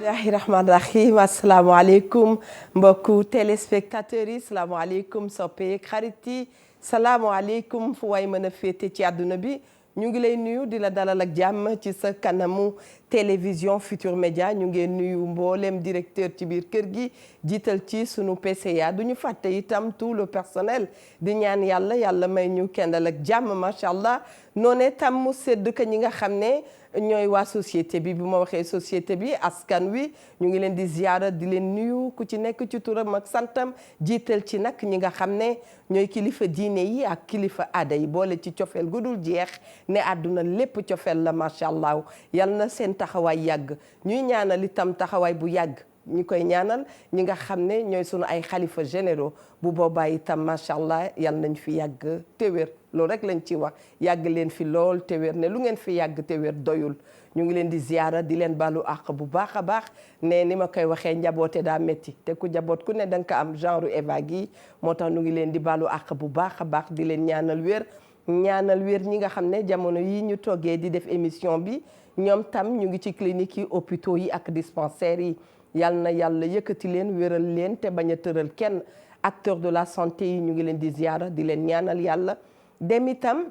bismillahi rahmaani rahim asalaamaaleykum mbokku téléspectateurs yi salaamaaleykum soppe xarit yi salaamaaleykum fu waay mën a féete ci àdduna bi ñu ngi lay nuyu di la dalal ak jàmm ci sa kanamu télévision Futur Média ñu ngi nuyu mboolem directeur ci biir kër gi jiital ci sunu PCA du ñu fàtte itam tout le personnel di ñaan yàlla may ñu kendal ak jàmm macha allah noonee tam mu sedd ka ñi nga xam ne ñooy waa société bi bu ma waxee société bi askan wi ñu ngi leen di ziyaara di leen nuyu ku ci nekk ci turam ak santam jiital ci nag ñi nga xam ne ñooy kilifa diine yi ak kilifa aada yi boole ci cofeel gu dul jeex ne àdduna lépp cofeel la macha allah yal na seen taxawaay yàgg ñuy ñaanal itam taxawaay bu yàgg ñi koy ñaanal ñi nga xam ne ñooy sunu ay xalifa généraux bu boobaa itam macha allah yal nañ fi yàgg te wér loolu rek lañ ci wax yàgg leen fi lool te wér ne lu ngeen fi yàgg te wér doyul ñu ngi leen di ziyaara di leen balu àq bu baax a baax ne ni ma koy waxee njaboote daa métti te ku njaboot ku ne da nga ko am genre Eva gi moo tax ñu ngi leen di balu àq bu baax a baax di leen ñaanal wér ñi nga xam ne jamono yi ñu toggee di def émission bi ñoom tam ñu ngi ci clinique yi hôpitaux yi ak dispensaires yi yal na yàlla yëkkati leen wéral leen te bañ a tëral kenn acteur de la santé yi ñu ngi leen di ziyaara di leen ñaanal yàlla dem itam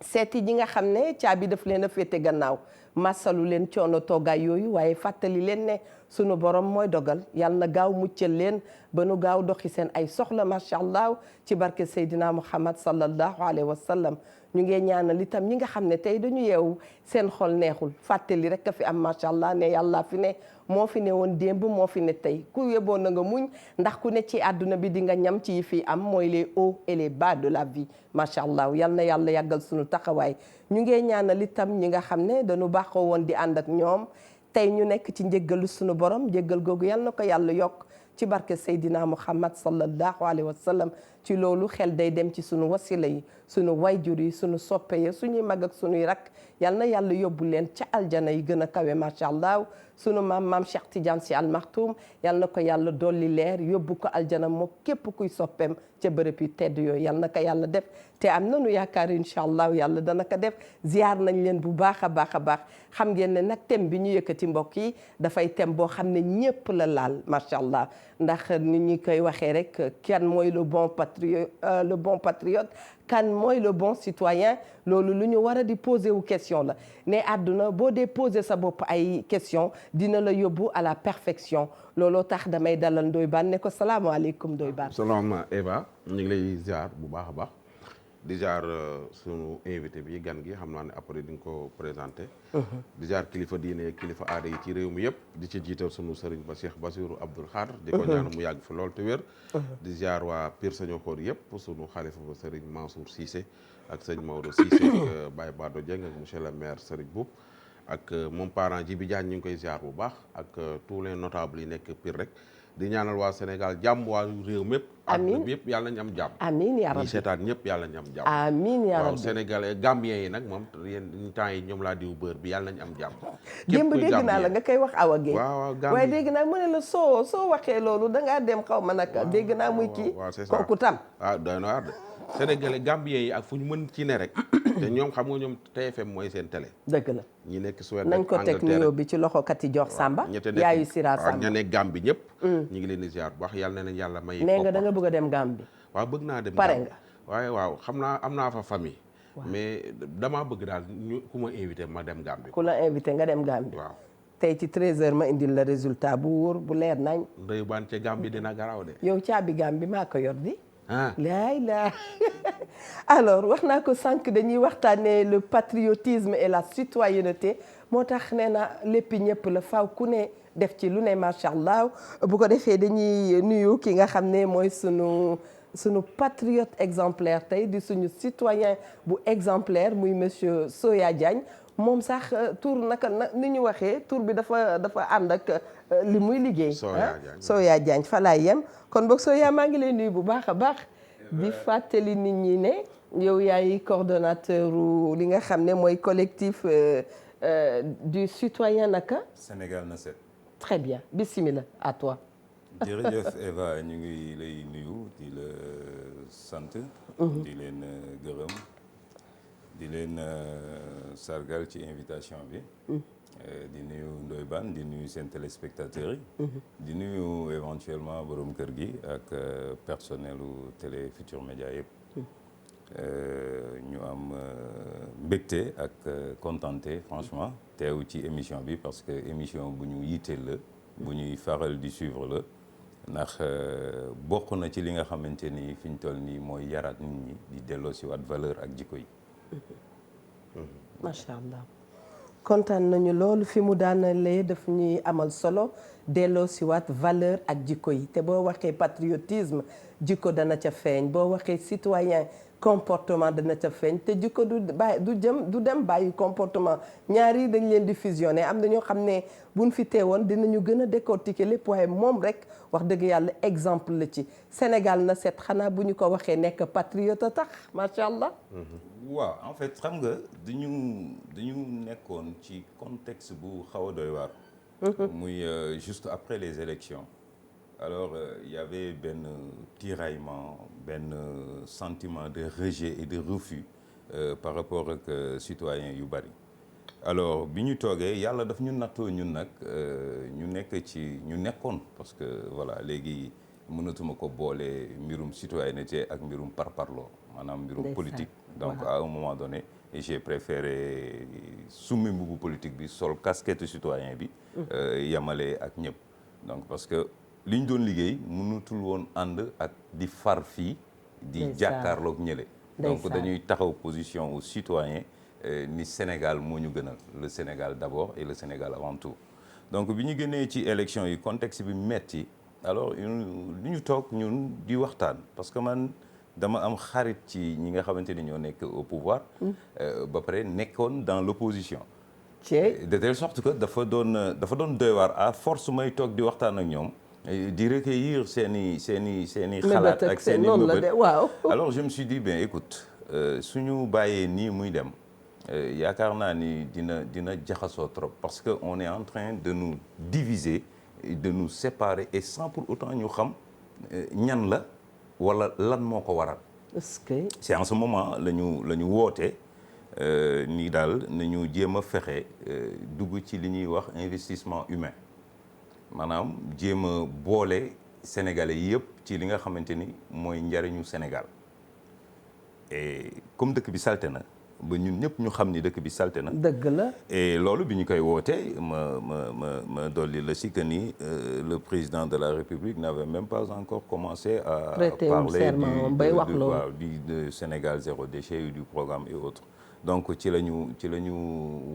seeti ñi nga xam ne caabi daf leen a féete gannaaw masalu leen coono toogaay yooyu waaye fàttali leen ne sunu borom mooy dogal yàlla na gaaw muccal leen ba nu gaaw doxi seen ay soxla macha allah ci barke Seydina Muhammad sallallahu alayhi wa sallam ñu ngi ñaanal itam ñi nga xam ne tey dañu yeewu seen xol neexul fàttali rek a fi am macha allah ne yàlla fi ne moo fi ne woon démb moo fi ne tey ku yeboon na nga muñ ndax ku ne ci àdduna bi di nga ñam ci yi fi am mooy les hauts et les bas de la vie macha allah yal na yàlla yàggal sunu taxawaay ñu ngi ñaanal itam ñi nga xam ne dañu baaxoo woon di ànd ak ñoom tey ñu nekk ci njëggalu sunu borom njëggal googu yal na ko yàlla yokk ci barke Seydina Muhammad sallallahu alayhi wa sallam ci loolu xel day dem ci sunu wasila yi sunu wayjur yi sunu soppe yi suñuy mag ak suñuy rak yal na yàlla yóbbu leen ca aljana yi gën a kawe macha allah sunu maam Cheikh Tidiane Sy Al Maktoum yal na ko yàlla dolli leer yóbbu ko aljana moo képp kuy soppeem ca bërëb yu tedd yooyu yal na ko yàlla def te am nañu yaakaar incha allah yàlla dana ko def ziar nañ leen bu baax a baax a baax xam ngeen ne nag thème bi ñu yëkkati mbokk yi dafay thème boo xam ne ñëpp la laal macha allah ndax ni ñu koy waxee rek kan mooy le bon patriote kan mooy le bon citoyen loolu lu ñu war a di poser wu question la ne àdduna boo dee poser sa bopp ay question dina la yóbbu à la perfection looloo tax damay dalal Ndoye Bane ne ko salaamaaleykum Ndoye Bane. salaam Eva ñu ngi lay ziar bu baax a baax di ziar sunu invité bi gan gi xam naa ne après di nga ko présenté. di ziar kilifa diine kilifa aada yi ci réew mi yëpp di ci jiital sunu sëriñ ba Cheikh Bassirou Abdoul Khadr di ko ñaan mu yàgg fi lool te wér. di ziar waa Pire Sañokor yëpp sunu xalifa ba sëriñ Mansour Cissé ak sëñ Maodo Cissé ak Baye Bado Dieng ak monsieur le maire Serigne Boub ak moom parent ji bi Diagne ñu ngi koy ziar bu baax ak tous les notables yi nekk Pire rek. di ñaanal waa Sénégal jàmm waa réew mépp àdduna bi yëpp yàlla nañu am jàmm amiin yaa rabbi ñi seetaan ñëpp yàlla nañu am jàmm amiin yaa rabbi waaw sénégalais gambien yi nag moom yéen temps yi ñoom laa diw bër bi yàlla nañu am jàmm démb dégg naa la nga koy wax Awa Gueye waaw waaye dégg naa mu ne la soo waxee loolu dangaa dem xaw ma nag dégg naa muy kii kooku tam waaw doy na waar de sénégalais gambien yi ak fu ñu mën ci ne rek te ñoom xam nga ñoom TFM mooy seen télé dëgg la ñi nekk Suède nañ ko teg nuyoo bi ci loxo Kati Jox Samba yaayu Sira Samba ña nekk Gambie ñëpp ñu ngi leen di ziar bu baax yàlla na leen yàlla may nee nga da nga bëgg a dem Gambie waaw bëgg naa dem pare nga waaye waaw xam naa am naa fa famille mais damaa bëgg daal ñu ku ma invité ma dem Gambie ku la invité nga dem Gambie waaw tey ci 13h ma indil la résultat bu wóor bu leer nañ Ndoye Bane ca Gambie dina garaaw de yow caabi Gambie maa ko yor di laay laa alors wax naa ko sànq dañuy waxtaanee le patriotisme et la citoyenneté moo tax nee na lépp ñëpp la faaw ku ne def ci lu ne macha allah bu ko defee dañuy nuyu ki nga xam ne mooy sunu patriote exemplaire tey di suñu citoyen bu exemplaire muy monsieur Soya Diagne moom sax tur naka ni ñu waxee tur bi dafa ànd ak li muy liggéey Soya Diagne fa laay yem kon boog Soya maa ngi lay nuyu bu baax a baax di fàttali nit ñi ne yow yaay coordonnateur li nga xam ne mooy collectif du citoyen naka Sénégal na set très bien bismillah à toi jërëjëf Eva ñu ngi lay nuyu di la sant di leen gërëm di leen sargal ci invitation bi di nuyu Ndoye Bane di nuyu seen téléspectateurs yi. di nuyu éventuellement borom kër gi ak personnelu Télé Futurs Médias yëpp. ñu am mbégte ak contenté franchement teew ci émission bi parce que émission bu ñu yitteel la bu ñuy faral di suivre la ndax bokk na ci li nga xamante ni fi ñu toll nii mooy yaraat nit ñi di delloo si waat valeur ak jikko yi. macha allah kontaan nañu loolu fi mu daanalee daf ñuy amal solo delloo si waat valeur ak jikko yi te boo waxee patriotisme jikko dana ca feeñ boo waxee citoyen comportement dana ca feeñ te jikko du dem bàyyi comportement ñaari dañ leen di fusionné am na ñoo xam ne buñ fi teewoon dinañu gën a décortiquer lépp waaye moom rek wax dëgg yàlla exemple la ci Sénégal na set xanaa bu ñu ko waxee nekk patriote a tax macha allah. waaw en fait xam nga dañu nekkoon ci contexte bu xaw a doy waar. muy juste après les élections alors il y avait benn tiraillement benn sentiment de rejet et de refus par rapport ak citoyens yu bari alors bi ñu toogee yàlla daf ñu nattoo ñun nag ñu nekkoon parce que voilà léegi mënatuma ko boole mbirum citoyenneté ak mbirum parparloo maanaam mbirum politique donc à un moment donné j'ai préféré summi mbubu politique bi sol casquette citoyen bi yamale ak ñëpp donc parce que li ñu doon liggéey mënutul woon ànd ak di far fii di jàkkaarloog ñële donc dañuy taxaw position aux citoyens ni Sénégal moo ñu gënal le Sénégal d'abord et le Sénégal avant tout donc bi ñu génnee ci élection yi contexte bi metti alors li ñu toog ñun di waxtaan parce que man dama am xarit ci ñi nga xamante ni ñoo nekk au pouvoir ba pare nekkoon dans l'opposition de telle sorte que dafa doon doy waar à force may toog di waxtaan ak ñoom di recueillir seen i xalaat ak seen i mëbët waaw alors je me suis dit bien écoute suñu bàyyee nii muy dem yaakaar naa ni dina jaxasoo trop parce que on est en train de nous diviser de nous séparer et sans pour autant ñu xam ñan la wala lan moo ko waral. est-ce que c'est en ce moment la ñu woote nii daal nañu jéem a fexe dugg ci li ñuy wax investissement humain maanaam jéem a boole sénégalais yëpp ci li nga xamante ni mooy njariñu Sénégal et comme dëkk bi salte na ba ñun ñëpp ñu xam ni dëkk bi salte na. dëgg la. et loolu bi ñu koy wootee ma dolli la si que ni le président de la République n'avait même pas encore commencé à parler du Sénégal zéro déchet du programme et autres donc ci la ñu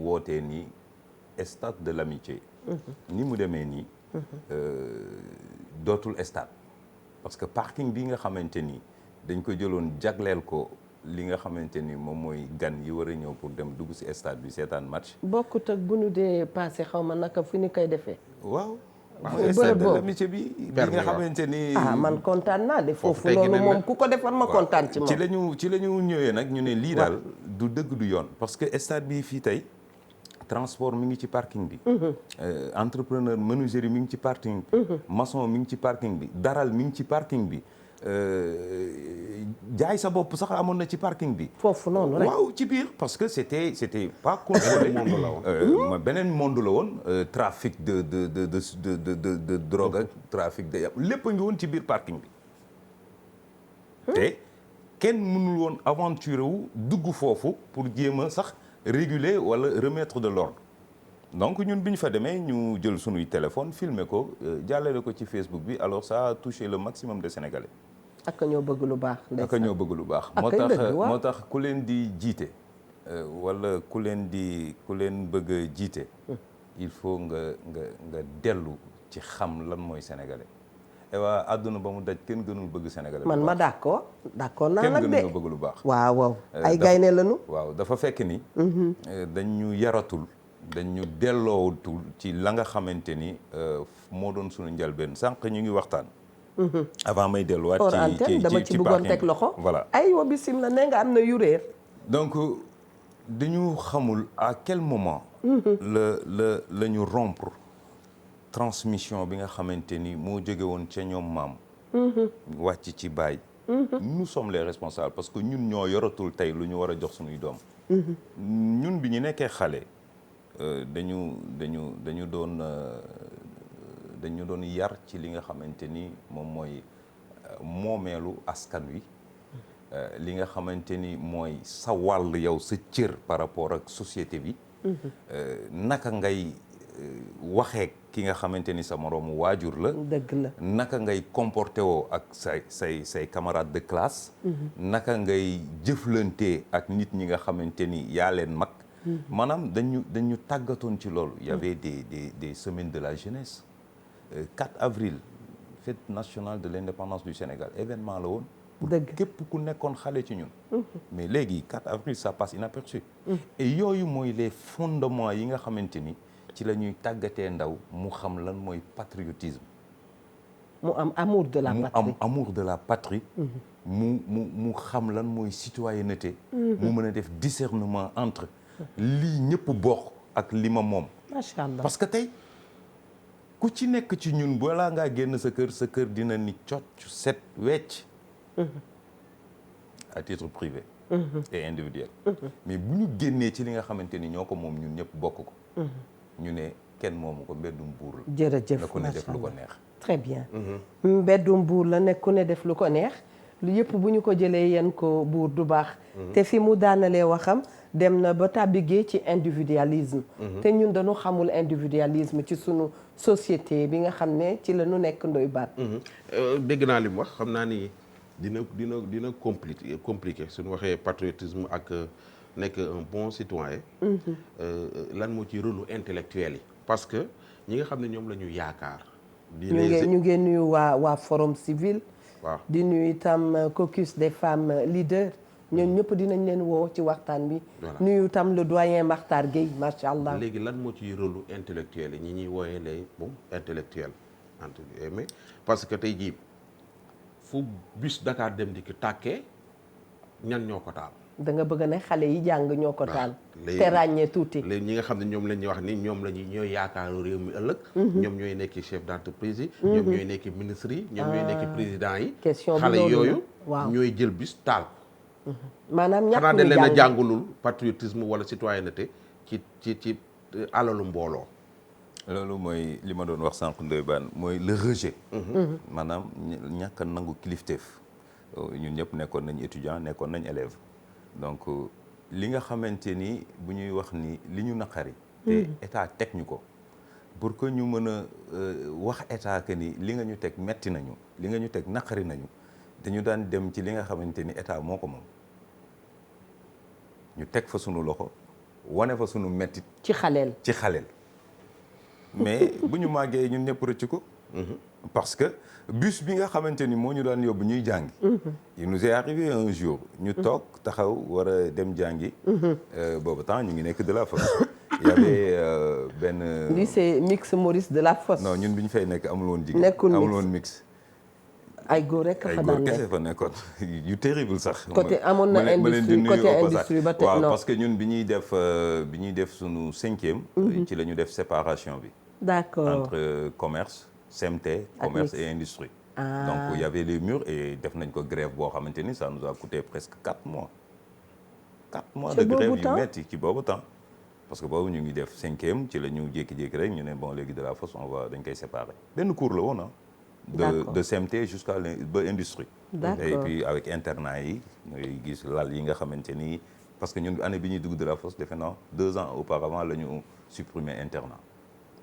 wootee ni stade de l'amitié ni mu demee nii dootul stade parce que parking bi nga xamante ni dañ ko jëloon jagleel ko li nga xamante ni moom mooy gan yi war a ñëw pour dem dugg ci stade bi seetaan match. bokkut ak bu ñu dee passé xaw ma naka fu ñu koy defee. waaw. stade de l'amitié bi nga xamante ni. man kontaan naa de foofu loolu moom ku ko defar ma kontaan ci moom. ci la ñu ñëwee nag ñu ne lii daal du dëgg du yoon parce que stade bi fii tey transport mi ngi ci parking bi. entrepreneur menuiserie mi ngi ci parking bi. maçon mi ngi ci parking bi daral mi ngi ci parking bi. jaay sa bopp sax amoon na ci parking bi. foofu noonu rek waaw ci biir parce que c'était pas contrôlé. beneen monde la woon trafic de drogue ak trafic de yàpp lépp a ngi woon ci biir parking bi. te kenn mënul woon aventurer wu dugg foofu pour jéem a sax réguler wala remettre de l'ordre donc ñun bi ñu fa demee ñu jël sunuy téléphone filmer ko jàllale ko ci Facebook bi alors ça a touché le maximum de Sénégalais. ak ñoo bëgg lu baax. ak ñoo bëgg lu baax. moo tax ku leen di jiite wala ku leen bëgg a jiite. il faut nga dellu ci xam lan mooy sénégalais. et waa àdduna ba mu daj kenn gënul bëgg sénégalais. man ma d'accord naa nag de kenn gënul bëgg lu baax. waaw ay gaynde lañu. waaw dafa fekk ni. dañ ñu yaratul. dañ ñu delloowatul ci la nga xamante ni moo doon suñu njëlbeen sànq ñu ngi waxtaan. avant may delluwaat ci dama ci bëggoon teg loxo. voilà ay wa bisim la ne nga am na yu réer. donc dañu xamul à quel moment. la ñu rompre transmission bi nga xamante ni moo jóge woon ca ñoom maam. wàcc ci baay. nous sommes les responsables parce que ñun ñoo yoratul tey lu ñu war a jox suñuy doom. ñun bi ñu nekkee xale. dañu doon yar ci li nga xamante ni moom mooy moomeelu askan wi li nga xamante ni mooy sa wàll yow sa cër par rapport ak société bi naka ngay waxee ki nga xamante ni sa moroomu waajur la. dëgg la naka ngay comporté woo ak say camarades de classe. naka ngay jëflante ak nit ñi nga xamante ni yaa leen mag. maanaam dañu tàggatoon ci loolu. y avait des semaines de la jeunesse. 4 avril fête nationale de l'indépendance du Sénégal événement la woon. dëgg képp ku nekkoon xale ci ñun. mais léegi 4 avril ça passe inaperçu. et yooyu mooy les fondements yi nga xamante ni. ci la ñuy tàggatee ndaw mu xam lan mooy patriotisme. mu am amour de la patrie mu am amour de la patrie. mu xam lan mooy citoyenneté. mu mën a def discernement entre lii ñëpp bokk ak li ma moom. macha allah parce que tey ku ci nekk ci ñun balaa ngaa génn sa kër dina ni cocc set wecc. à titre privé. et individuel. mais bu ñu génnee ci li nga xamante ni ñoo ko moom ñun ñëpp bokk ko. ñu ne kenn moomu ko mbeddum buur la. jërëjëf na ku ne def lu ko neex. très bien. mbeddum buur la nekk ku ne def lu ko neex. lu yëpp bu ñu ko jëlee yenn ko buur du baax. te fi mu daanalee waxam dem na ba tàbbigee ci individualisme. te ñun dañu xamul individualisme ci sunu société bi nga xam ne ci la ñu nekk Ndoye Bane. dégg naa li mu wax xam naa ni dina compliqué suñu waxee patriotisme ak. nekk un bon citoyen lan moo ci rôle intellectuel yi parce que ñi nga xam ne ñoom la ñu yaakaar ñu ngi nuyu waa forum civil waaw di nuyu itam caucus des femmes leaders ñoom ñëpp dinañ leen woo ci waxtaan bi nuyu itam le doyen Makhtar Gueye macha allah. léegi lan moo ci rôle intellectuel yi ñi ñuy wooyee les intellectuels entre guillemets parce que tey jii fu bus Dakar dem di ki tàkkee ñan ñoo ko taal. da nga bëgg ne xale yi jàng ñoo ko taal. te ràññee tuuti. léegi ñi nga xam ne ñoom la ñuy wax ni ñoom ñooy yaakaaru réew mi ëllëg. ñoom ñooy nekk chef d'entreprise yi. ñoom ñooy nekk ministre yi. ñoom ñooy nekk président yi. question bi xale yooyu. waaw ñooy jël bis taal ko. maanaam ñàkk xanaa dañ leen a jàngulul patriotisme wala citoyenneté ci alalu mbooloo. loolu mooy li ma doon wax sànq Ndoye Bane mooy le rejet. maanaam ñàkk a nangu kilifteef. ñun ñëpp nekkoon nañ étudiant nekkoon nañ élève donc li nga xamante ni bu ñuy wax ni li ñu naqari te état teg ñu ko pour que ñu mën a wax état que ni li nga ñu teg metti nañu li nga ñu teg naqari nañu dañu daan dem ci li nga xamante ni état moo ko moom ñu teg fa sunu loxo wane fa sunu mettit ci xaleel mais bu ñu màggee ñun ñëpp rëcc ko parce que bus bi nga xamante ni moo ñu daan yóbbu ñuy jàngi il nous est arrivé un jour ñu toog taxaw war a dem jàngi boobu temps ñu ngi nekk de la Fosse il y avait benn lycée mix Maurice de la Fosse non ñun bi ñu fay nekk amul woon jigéen amul woon mix ay góor rek fa daan kese fa nekkoon yu terrible sax côté amoon na industrie côté industrie ba tey waaw parce que ñun bi ñuy def sunu 5e ci la ñu def séparation bi d'accord entre commerce CMT commerce et industrie donc il y avait les murs et def nañ ko grève boo xamante ni ça nous a coûté presque 4 mois de grève yu metti ci boobu temps parce que boobu ñu ngi def 5e ci la ñu jékki-jékki rek ñu ne bon léegi de la Fosse dañ koy séparer benn cours la woon de CMT jusqu'à ba industrie et puis avec internat yi ngay gis lal yi nga xamante ni parce que ñun année bi ñuy dugg de la Fosse defe naa 2 ans auparavant la ñu supprimer internat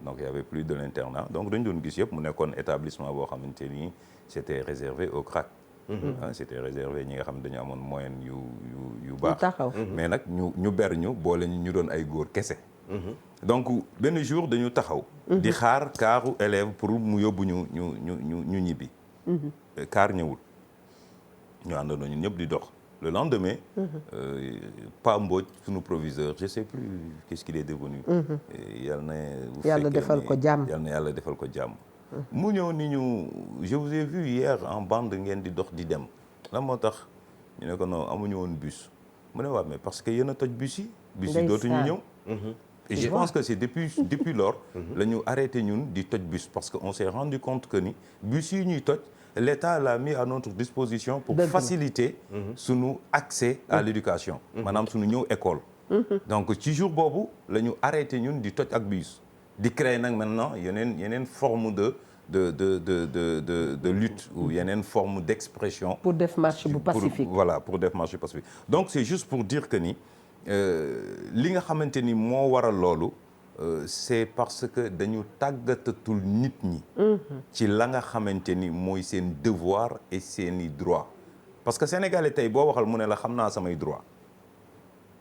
donc il y avait plus de l'internat donc dañu doon gis yëpp mu nekkoon établissement boo xamante ni c'était réservé au crack c'était réservé ñi nga xam ne dañu amoon moyen yu baax mais nag ñu ber ñu boole ñu doon ay góor kese donc benn jour dañu taxaw di xaar kaaru élève pour mu yóbbu ñu ñibbi kaar ñëwul ñu àndandoo ñun ñëpp di dox le lendemain Pa Mbodj sunu proviseur je sais plus qu'est-ce qu'il est devenu yàlla defal ko jàmm yàlla na yàlla defal ko jàmm mu ñëw ni ñu je vous ai vu hier en bande ngeen di dox di dem lan moo tax ñu ne ko non amuñu woon bus mu ne waaw mais parce que yéen a toj bus yi dootuñu ñëw et je pense que c'est depuis lors la ñu arrêté ñun di toj bus parce que on s'est rendu compte que ni bus yi ñuy toj l'État l'a mis à notre disposition pour faciliter sunu accès à l'éducation maanaam sunu ñëw école donc ci jour boobu la ñu arrêté ñun di toj ak bus di créer nag maintenant yeneen forme de lutte ou yeneen forme d'expression pour def marche bu pacifique. Voilà, pour def marche pacifique. Donc c'est juste pour dire que ni li nga xamante ni moo waral loolu c'est parce que dañu tàggatatul nit ñi ci la nga xamante ni mooy seen devoir et seeni droit parce que sénégalais tey boo waxal mu ne la xam naa samay droit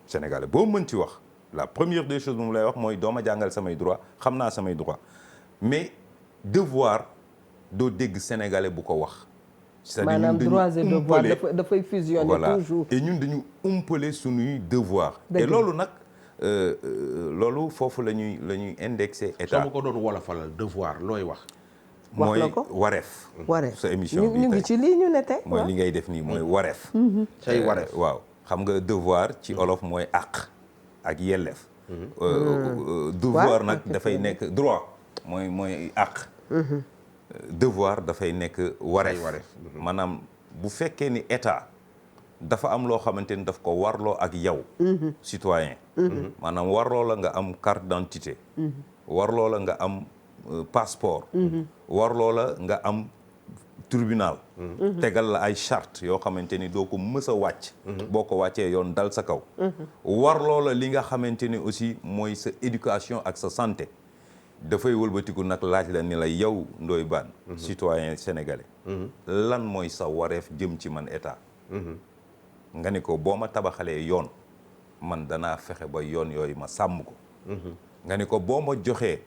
sénégalais boo mën ci wax la première des choses bu mu lay wax mooy dooma jàngal samay droit xam naa samay droit mais devoir doo dégg sénégalais bu ko wax c'est-à-dire maanaam droits et devoirs dafay fusionner voilà. toujours et ñun dañu umpale suñuy devoir et loolu nag loolu foofu la ñuy indexé état soo ma ko doon wolofalal devoir looy wax mooy wareef sa émission bi ñu ngi ci lii ñu ne tey mooy li ngay def nii mooy wareef say wareef waaw xam nga devoir ci olof mooy àq ak yelleef devoir nag dafay nekk droit mooy àq devoir dafay nekk wareef maanaam bu fekkee ni état dafa am loo xamante ni daf ko warloo ak yow citoyen maanaam warloo la nga am carte d'identité warloo la nga am passeport warloo la nga am tribunal tegal la ay charte yoo xamante ni doo ko mës a wàcc boo ko wàccee yoon dal sa kaw warloo la li nga xamante ni aussi mooy sa éducation ak sa santé dafay wëlbatiku nag laaj la ni la yow Ndoye Bane citoyen sénégalais lan mooy sa wareef jëm ci man état nga ni ko boo ma tabaxalee yoon man danaa fexe ba yoon yooyu ma sàmm ko nga ni ko boo ma joxee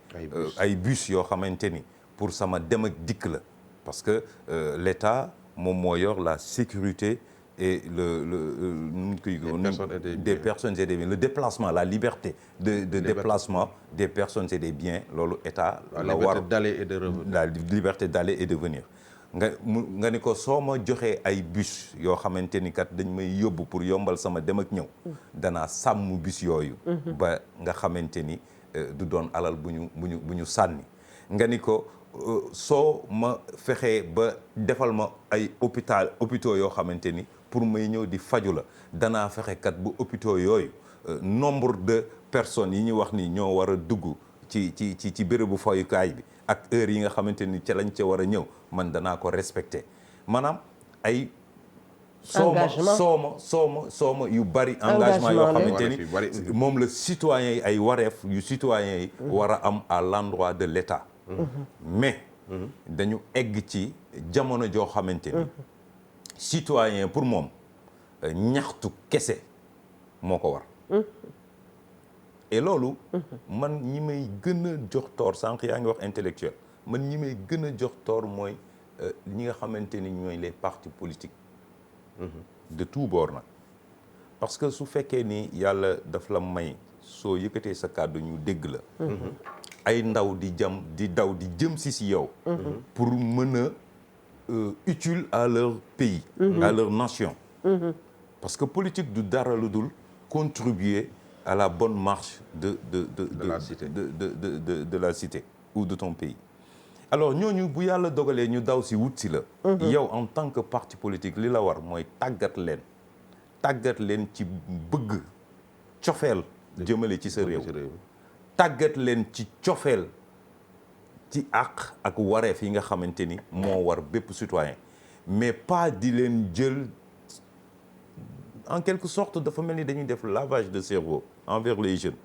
ay bus yoo xamante ni pour sama dem ak dikk la parce que l'État moom moo yor la sécurité et des personnes et des biens le déplacement la liberté de déplacement des personnes et des biens loolu État la war la liberté d'aller et de venir nga ni ko soo ma joxee ay bus yoo xamante ni kat dañ may yóbbu pour yombal sama dem ak ñëw danaa sàmm bus yooyu ba nga xamante ni du doon alal bu ñu sànni nga ni ko soo ma fexee ba defal ma ay hôpitaux yoo xamante ni pour may ñëw di faju la danaa fexe kat bu hôpitaux yooyu nombre de personnes yi ñu wax ni ñoo war a dugg ci bérébu fayukaay bi ak heure yi nga xamante ni ca lañ ca war a ñëw man danaa ko respecté maanaam ay sooma yu bari engagement yoo xamante ni moom la citoyens yi ay wareef yu citoyens yi war a am à l'endroit de l'État mais dañu egg ci jamono joo xamante ni citoyen pour moom ñaxtu kese moo ko war et loolu man ñi may gën a jox tort sànq yaa ngi wax intellectuel man ñi may gën a jox tort mooy ñi nga xamante ni ñooy les partis politiques de tout bord nag parce que su fekkee ni yàlla daf la may soo yëkkatee sa kàddu ñu dégg la ay ndaw di daw di jëm si yow pour mën a utile à leur pays à leur nation parce que politique du dara lu dul contribuer à la bonne marche de la cité ou de ton pays alors ñooñu bu yàlla dogalee ñu daw si wut si la yow en tant que parti politique li la war mooy tàggat leen ci bëgg cofeel jëmale ci sa réew tàggat leen ci cofeel ci àq ak wareef yi nga xamante ni moo war bépp citoyen mais pas di leen jël en quelque sorte dafa mel ni dañuy def lavage de cerveau envers les jeunes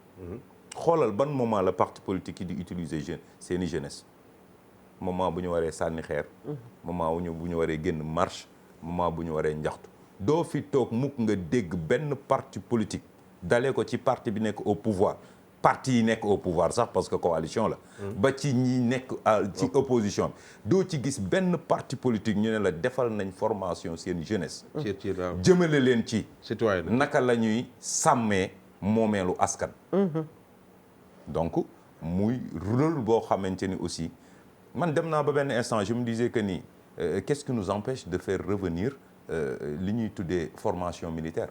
xoolal ban moment la parti politique yi di utiliser jeunes seeni jeunesse moment bu ñu waree sànni xeer moment bu ñu waree génn marche moment bu ñu waree njaxtu doo fi toog mukk nga dégg benn parti politique dalee ko ci parti bi nekk au pouvoir parti yi nekk au pouvoir sax parce que coalition la ba ci ñi nekk ci opposition bi doo ci gis benn parti politique ñu ne la defal nañ formation seen jeunesse jëmale leen ci naka la ñuy sàmmee moomeelu askan donc muy rôle boo xamante ni aussi man dem naa ba benn instant je me disais que ni qu'est-ce qui nous empêche de faire revenir li ñuy tuddee formation militaire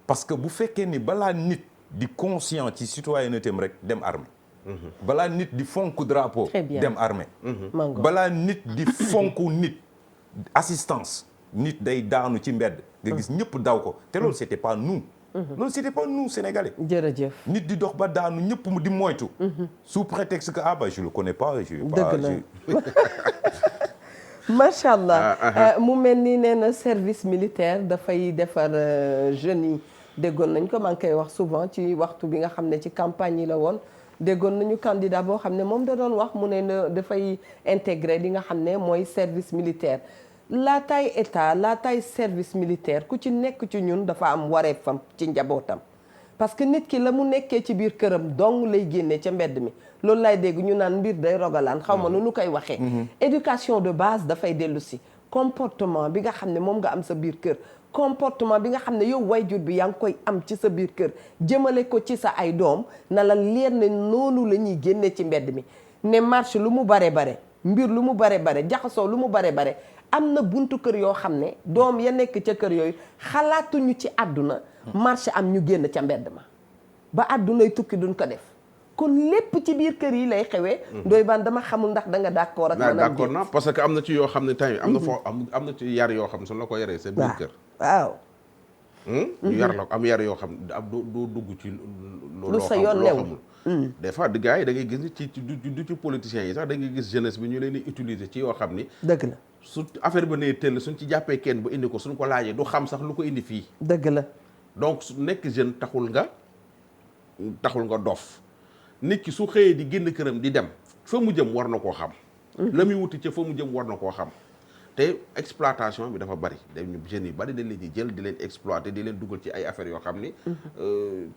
parce que bu fekkee ni balaa nit di conscient ci citoyenneté rek dem armée balaa nit di fonk drapeau dem armée balaa nit di fonk nit assistance nit day daanu ci mbedd nga gis ñëpp daw ko te loolu c'était pas nous loolu c'était pas nous Sénégalais. jërëjëf. nit di dox ba daanu ñëpp mu di moytu. sous prétexte que je le connais pas. dëgg la macha allah mu mel ni nee na service militaire dafay defar jeunes yi déggoon nañ ko maa ngi koy wax souvent ci waxtu bi nga xam ne ci campagne yi la woon déggoon nañu candidat boo xam ne moom da doon wax mu ne na dafay intégrer li nga xam ne mooy service militaire laataay état laataay service militaire ku ci nekk ci ñun dafa am wareefam ci njabootam parce que nit ki la mu nekkee ci biir këram dong lay génnee ca mbedd mi loolu lay dégg ñu naan mbir day rogalaan xaw ma nu nu koy waxee éducation de base dafay dellu si comportement bi nga xam ne moom nga am sa biir kër comportement bi nga xam ne yow wayjur bi yaa ngi koy am ci sa biir kër jëmale ko ci sa ay doom na la leer ne noonu la ñuy génnee ci mbedd mi ne marche lu mu bare bare mbir lu mu bare bare jaxasoo lu mu bare bare am na buntu kër yoo xam ne doom ya nekk ca kër yooyu xalaatuñu ci àdduna marché am ñu génn ca mbedd ma ba àddunay tukki duñ ko def kon lépp ci biir kër yi lay xewee Ndoye Bane dama xamul ndax da nga d'accord ak man d'accord na parce que am na ci yoo xam ne tamit am na foo am na ci yar yoo xam ne su la ko yaree sa biir kër waaw ñu yar la ko am yar yoo xam ne doo dugg ci lu sa yoon newul des fois gars yi da ngay gis ni du ci politiciens yi sax da ngay gis jeunesse bi ñu leen di utiliser ci yoo xam ni dëgg la su affaire ba nee tëll suñ ci jàppee kenn ba indi ko suñ ko laajee du xam sax lu ko indi fii dëgg la donc su nekk jeune taxul nga dof nit ki su xëyee di génn këram di dem fa mu jëm war na koo xam la muy wuti ca fa mu jëm war na koo xam te exploitation bi dafa bari dañu jeunes yi bari dañ leen di jël di leen exploiter di leen dugal ci ay affaires yoo xam ni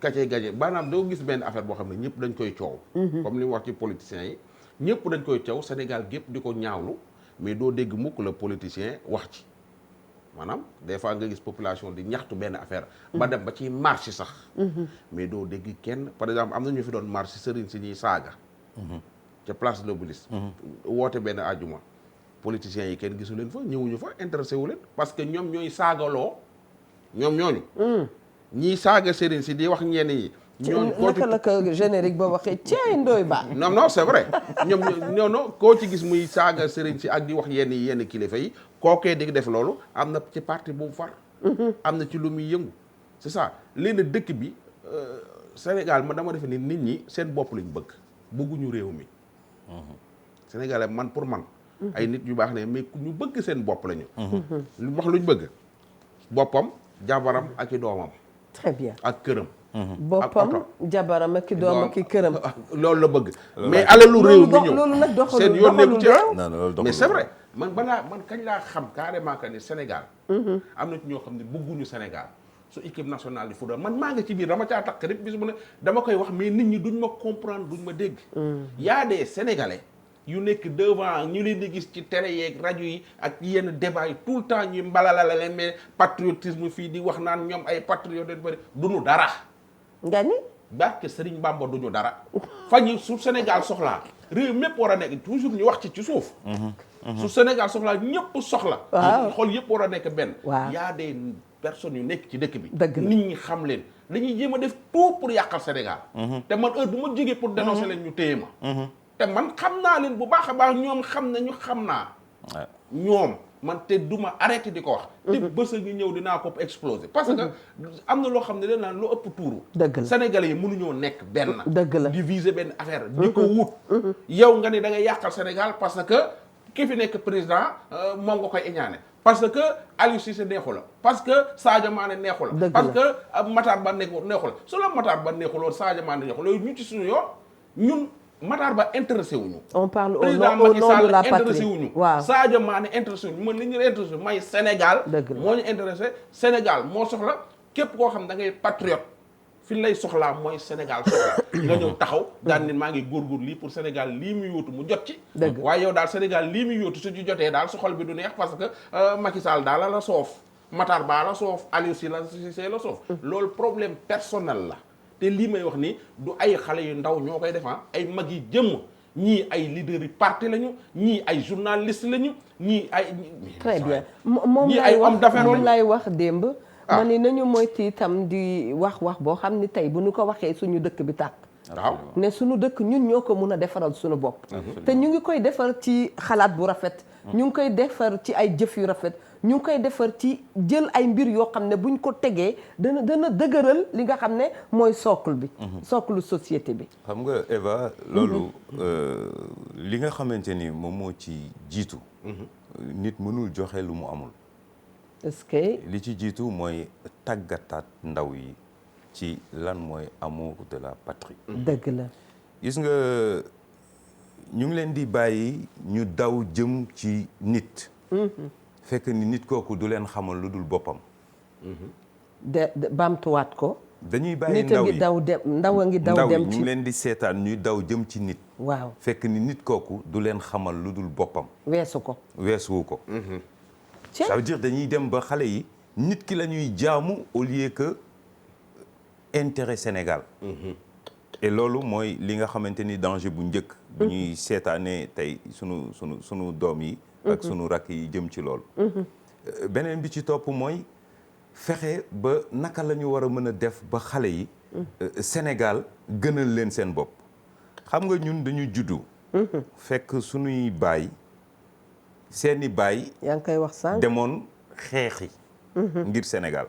kacey gañe maanaam doo gis benn affaire boo xam ne ñëpp dañ koy coow comme li mu wax ci politiciens yi ñëpp dañ koy coow Sénégal gépp di ko ñaawlu mais doo dégg mukk la politicien wax ci maanaam des fois nga gis population di ñaxtu benn affaire ba dem ba ci marche sax mais doo dégg kenn par exemple am na ñu fi doon marche sëriñ si ñuy saaga ca place de l'Obélisque woote benn àjjuma politiciens yi kenn gisu leen fa ñëwuñu fa intéressé wu leen parce que ñoom ñooy saagaloo ñoom ñooñu ñii saaga sëriñ si di wax ñenn yi ñooñu naka la ko générique ba waxee ceey Ndoye Bane non c'est vrai ñoom non koo ci gis muy saaga sëriñ si ak di wax yenn kilifa yi kookee di def loolu am na ci parti bu far am na ci lu muy yëngu c'est ça léegi dëkk bi Sénégal man dama defe ni nit ñi seen bopp lañ bëgguñu réew mi Sénégalais man pour man ay nit yu baax ne mais ñu bëgg seen bopp lañu lu wax luñ bëgg boppam jabaram ak i doomam très bien ak këram boppam jabaram ak i doom ak i këram loolu la bëgg mais alalu réew mi ñëw loolu nag doxalul seen yoon nekku ci réew mais c'est vrai man kañ laa xam carrément que ni Sénégal am na ci ñoo xam ne bëgguñu Sénégal su équipe nationale di football man maa ngi ci biir dama caa takk rek bis mu ne dama koy wax mais nit ñi duñ ma comprendre duñ ma dégg y a des Sénégalais yu nekk devant ñu leen di gis ci télé yeeg rajo yi ak yenn débat yi tout le temps ñu mbalala la leen mais patriotisme fii di wax naan ñoom ay patriotes bari duñu dara nga ni barke Serigne Bamba duñu dara fa ñu su Sénégal soxlaa réew mépp war a nekk toujours ñu wax ci suuf su Sénégal soxlaa ñëpp soxla xool yëpp war a nekk benn y a des personnes yu nekk ci dëkk bi nit ñi xam leen dañuy jéem a def tout pour yàqal Sénégal te man heure bu ma jógee pour dénoncer leen ñu téye ma te man xam naa leen bu baax a baax ñoom xam naa ñoom man te duma arrêté di ko wax te bës a ngi ñëw dinaa ko exploser parce que am na loo xam ne leen naan lu ëpp tuuru dëgg la Sénégalais yi mënuñoo nekk benn dëgg la di viser benn affaire di ko wut yow nga ne da ngay yàqal Sénégal parce que ki fi nekk président moom nga koy iñaane parce que Aliou Cissé neexu la parce que Sadio Mané neexu la parce que Matar Ba neexu la su la Matar Ba neexuloon Sadio Mané neexu la yooyu ñu ci suñu yoon ñun Matar Ba intéressé wuñu on parle au président nom Macky Sall de la intéressé patrie wuñu waaw Sadio Mané intéressé wuñu man li ñu intéressé may Sénégal moo ñu intéressé Sénégal moo soxla képp koo xam da ngay patriote fi lay soxlaa mooy Sénégal soxla nga ñëw taxaw daan nit maa ngi góorgóor lii pour Sénégal lii muy yóotu mu jot ci waaye yow daal Sénégal lii muy yóotu su ci jotee daal su xol bi du neex parce que Macky Sall daal la soof Matar Ba la soof Aliou Cissé la soof loolu problème personnel la te lii may wax ni du ay xale yu ndaw ñoo koy defan ay mag yi jëmm ñii ay leaders yi parti lañu ñii ay journalistes lañu ñii ay très bien moom lay wax démb ma ni nañu moytu itam di wax boo xam ni tey bu ñu ko waxee suñu dëkk bi tàkk waaw ne suñu dëkk ñun ñoo ko mun a defaral suñu bopp te ñu ngi koy defar ci xalaat bu rafet ñu ngi koy defar ci ay jëf yu rafet ñu ngi koy defar ci jël ay mbir yoo xam ne buñ ko tegee dana dëgëral li nga xam ne mooy socle bi socle société bi. xam nga Eva loolu li nga xamante ni moom moo ci jiitu nit mënul joxe lu mu amul. est-ce que li ci jiitu mooy tàggataat ndaw yi ci lan mooy amour de la patrie. dëgg la. gis nga ñu ngi leen di bàyyi ñu daw jëm ci nit. fekk ni nit kooku du leen xamal lu dul boppam. de baamtuwaat ko. dañuy bàyyi nit a ngi daw dem ndaw a ngi daw dem ci ñu ngi leen di seetaan ñuy daw jëm ci nit. waaw fekk ni nit kooku du leen xamal lu dul boppam. weesu ko. weesuwu ko. ça veut dire dañuy dem ba xale yi nit ki la ñuy jaamu au lieu que intérêt Sénégal. et loolu mooy li nga xamante ni danger bu njëkk. bu ñuy seetaanee tey sunu doom yi. ak sunu rakk yi jëm ci loolu. beneen bi ci topp mooy fexe ba naka la ñu war a mën a def ba xale yi. Sénégal gënal leen seen bopp. xam nga ñun dañu juddu. fekk sunuy baay seeni baay. yaa ngi koy wax sànq demoon xeexi. ngir Sénégal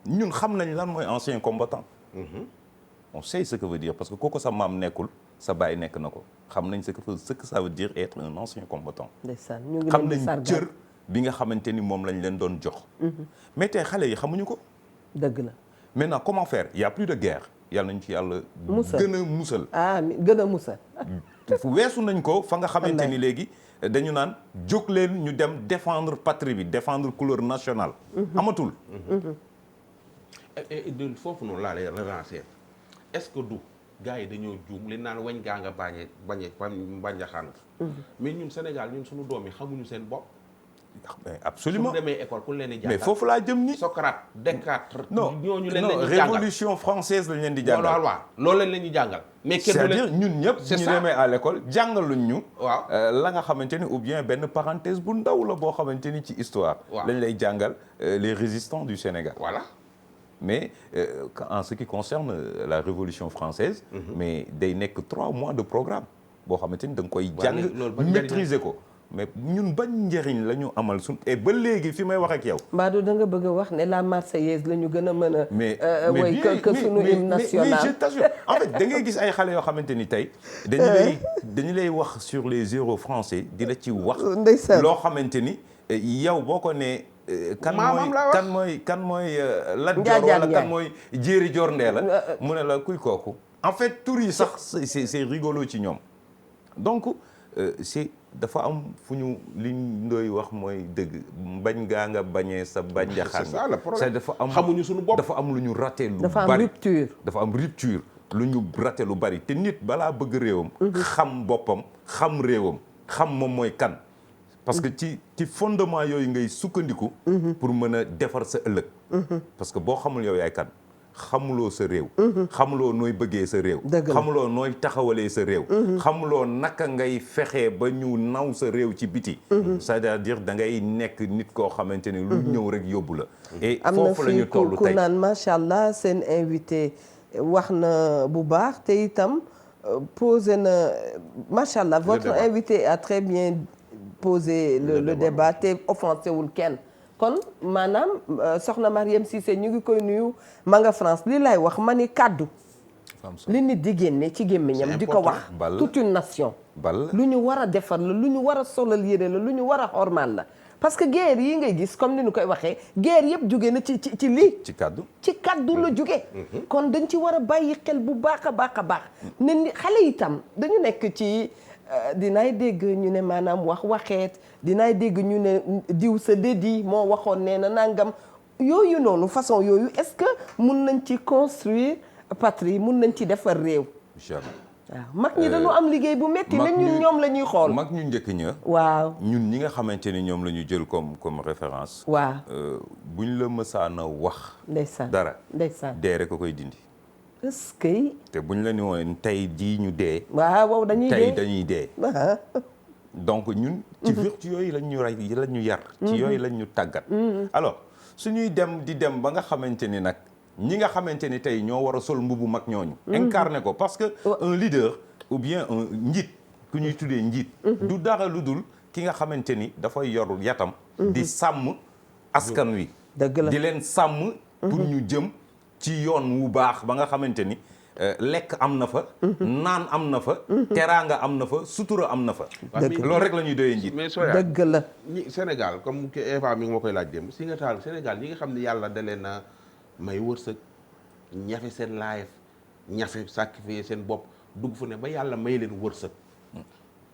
ñun xam nañ lan mooy ancien combattant. on sait ce que veut dire parce que kooku sa maam nekkul sa baay nekk na ko xam nañ ce que ça veut dire être un ancien combattant. ndeysaan ñu ngi xam leen di nañ cër bi nga xamante ni moom lañ leen doon jox. mais tey xale yi xamuñu ko. dëgg la. maintenant comment faire il y a plus de guerre yàlla nañ ci yàlla. musal gën a musal. gën a musal. weesu nañ ko fa nga xamante ni léegi dañu naan jóg leen ñu dem défendre patrie bi défendre couleur nationale. amatul. foofu noonu laa lay relancer est-ce que du gars yi dañoo juum li naan wañ gaa nga bañaxaan mais ñun Sénégal ñun suñu doom yi xamuñu seen bopp. absolument su demee école ku leen di jàngal mais foofu laa jëm ni Socrate Descartes. ñooñu leen non di jàngal révolution française lañ leen di jàngal. waaw loolu lañ leen di jàngal. mais kenn c'est-à-dire ñun ñëpp ñu demee à l'école jàngaluñ ñu. waaw la nga xamante ni ou bien benn parenthèse bu ndaw la boo xamante ni ci histoire. lañ lay jàngal les résistants du Sénégal. voilà. mais en ce qui concerne la révolution française. mais day nekk 3 mois de programme boo xamante ni da nga koy jàng maîtriser ko. mais ñun bañ njëriñ la ñu amal suñ et ba léegi fi may wax ak yow. Mbadou da nga bëgg a wax ne la Marseillaise la ñu gën a mën a. mais que sunu hymne national. mais je t'assure en fait da ngay gis ay xale yoo xamante ni tey. dañu lay wax sur les héros français di la ci wax. ndeysaan loo xamante ni yow boo ko nee. kan mooy Lat Joor wala kan mooy Jéeri Joor Ndeela mu ne la kuy kooku. en fait tur yi sax c'est rigolo ci ñoom donc c'est dafa am fu ñu li ndooy wax mooy dëgg bañ gaa nga bañee sa bañjaxaan. c'est ça le problème dafa am xamuñu suñu bopp dafa am lu ñu raté lu bari dafa am rupture. dafa am rupture lu ñu raté lu bari te nit balaa bëgg réewam. xam boppam xam réewam xam moom mooy kan. parce que ci fondement yooyu ngay sukkandiku. pour mën a defar sa ëllëg. parce que boo xamul yow yaay kan xamuloo sa réew. xamuloo nooy bëggee sa réew. xamuloo nooy taxawalee sa réew. xamuloo naka ngay fexee ba ñu naw sa réew ci biti. c'est-à-dire da ngay nekk nit koo xamante ni lu ñëw rek yóbbu la. et foofu la ñu toll ku tey naan macha allah seen invité wax na bu baax te itam posé na macha allah. votre invité a très bien posé le débat te offensé wul kenn. kon maanaam soxna Marième Cissé ñu ngi koy nuyu ma nga France li lay wax ma ni kàddu li nit di génne ci gémmiñam di ko wax toute une nation lu ñu war a defar la lu ñu war a solal yére la lu ñu war a xormaal la parce que guerre yi ngay gis comme ni ñu koy waxee guerre yëpp jóge na ci lii ci kàddu la jóge kon dañ ci war a bàyyi xel bu baax a baax a baax ne ni xale itam dañu nekk ci dinaay dégg ñu ne maanaam waxeet dinaay dégg ñu ne diw sa dédi moo waxoon nee na nangam yooyu noonu façon yooyu est-ce que mun nañ ci construire patrie mun nañ ci defar réew. waaw mag ñi dañu am liggéey bu metti ne ñun ñoom la ñuy xool. mag ñu njëkk ña. waaw ñun ñi nga xamante ni ñoom la ñu jël comme référence. waaw buñ la mësaana wax. ndeysaan dara ndeysaan dee rek a koy dindi. est-ce que. te buñ la ni woon tey jii ñu dee. waaw dañuy dee tey dañuy dee. donc ñun. ci vertu yooyu lañ ñu yar. ci yooyu lañ ñu tàggat. alors suñuy dem di dem ba nga xamante ni nag ñi nga xamante ni tey ñoo war a sol mbubu mag ñooñu. incarné ko parce que un leader ou bien un njiit ku ñuy tuddee njiit. du dara lu dul ki nga xamante ni dafay yor yatam di sàmm askan wi dëgg la di leen sàmm pour ñu jëm ci yoon wu baax ba nga xamante ni lekk am na fa naan am na fa teraanga am na fa sutura am na fa loolu rek la ñuy doyee njiit mais sooy dëgg la ñi Sénégal comme que Eva mi ngi ma koy laaj démb si nga taal Sénégal ñi nga xam ne yàlla da leen a may wërsëg ñafe seen life ñafe sacrifier seen bopp dugg fu ne ba yàlla may leen wërsëg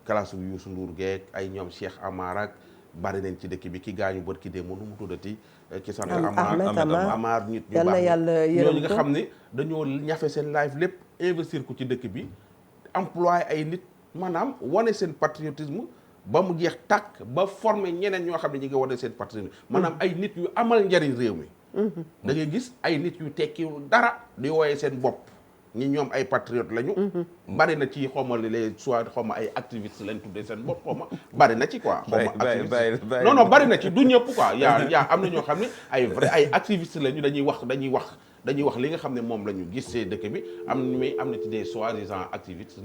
kalaasu Youssou Ndour geek ay ñoom Cheikh Amar ak bari nañ ci dëkk bi ki gaañu bët ki dee mu nu mu tuddati ki sant Amar nit ñu baax ñooñu nga xam ne dañoo ñafe seen life lépp investir ko ci dëkk bi employé ay nit maanaam wane seen patriotisme ba mu jeex tàkk ba former ñeneen ñoo xam ne ñi nga wane seen patriotisme maanaam ay nit yu amal njariñ réew mi da ngay gis ay nit yu tekkiwul dara di wooyee seen bopp ñi ñoom ay patriote lañu bari na ci xawma les soit xawma ay activistes lañ tuddee seen bopp xawma bari na ci quoi xawma activiste non bari na ci du ñëpp quoi yaa am na ñoo xam ne ay vrai ay activistes lañu dañuy wax li nga xam ne moom la ñu gis see dëkk bi am na ci des soi-disant activistes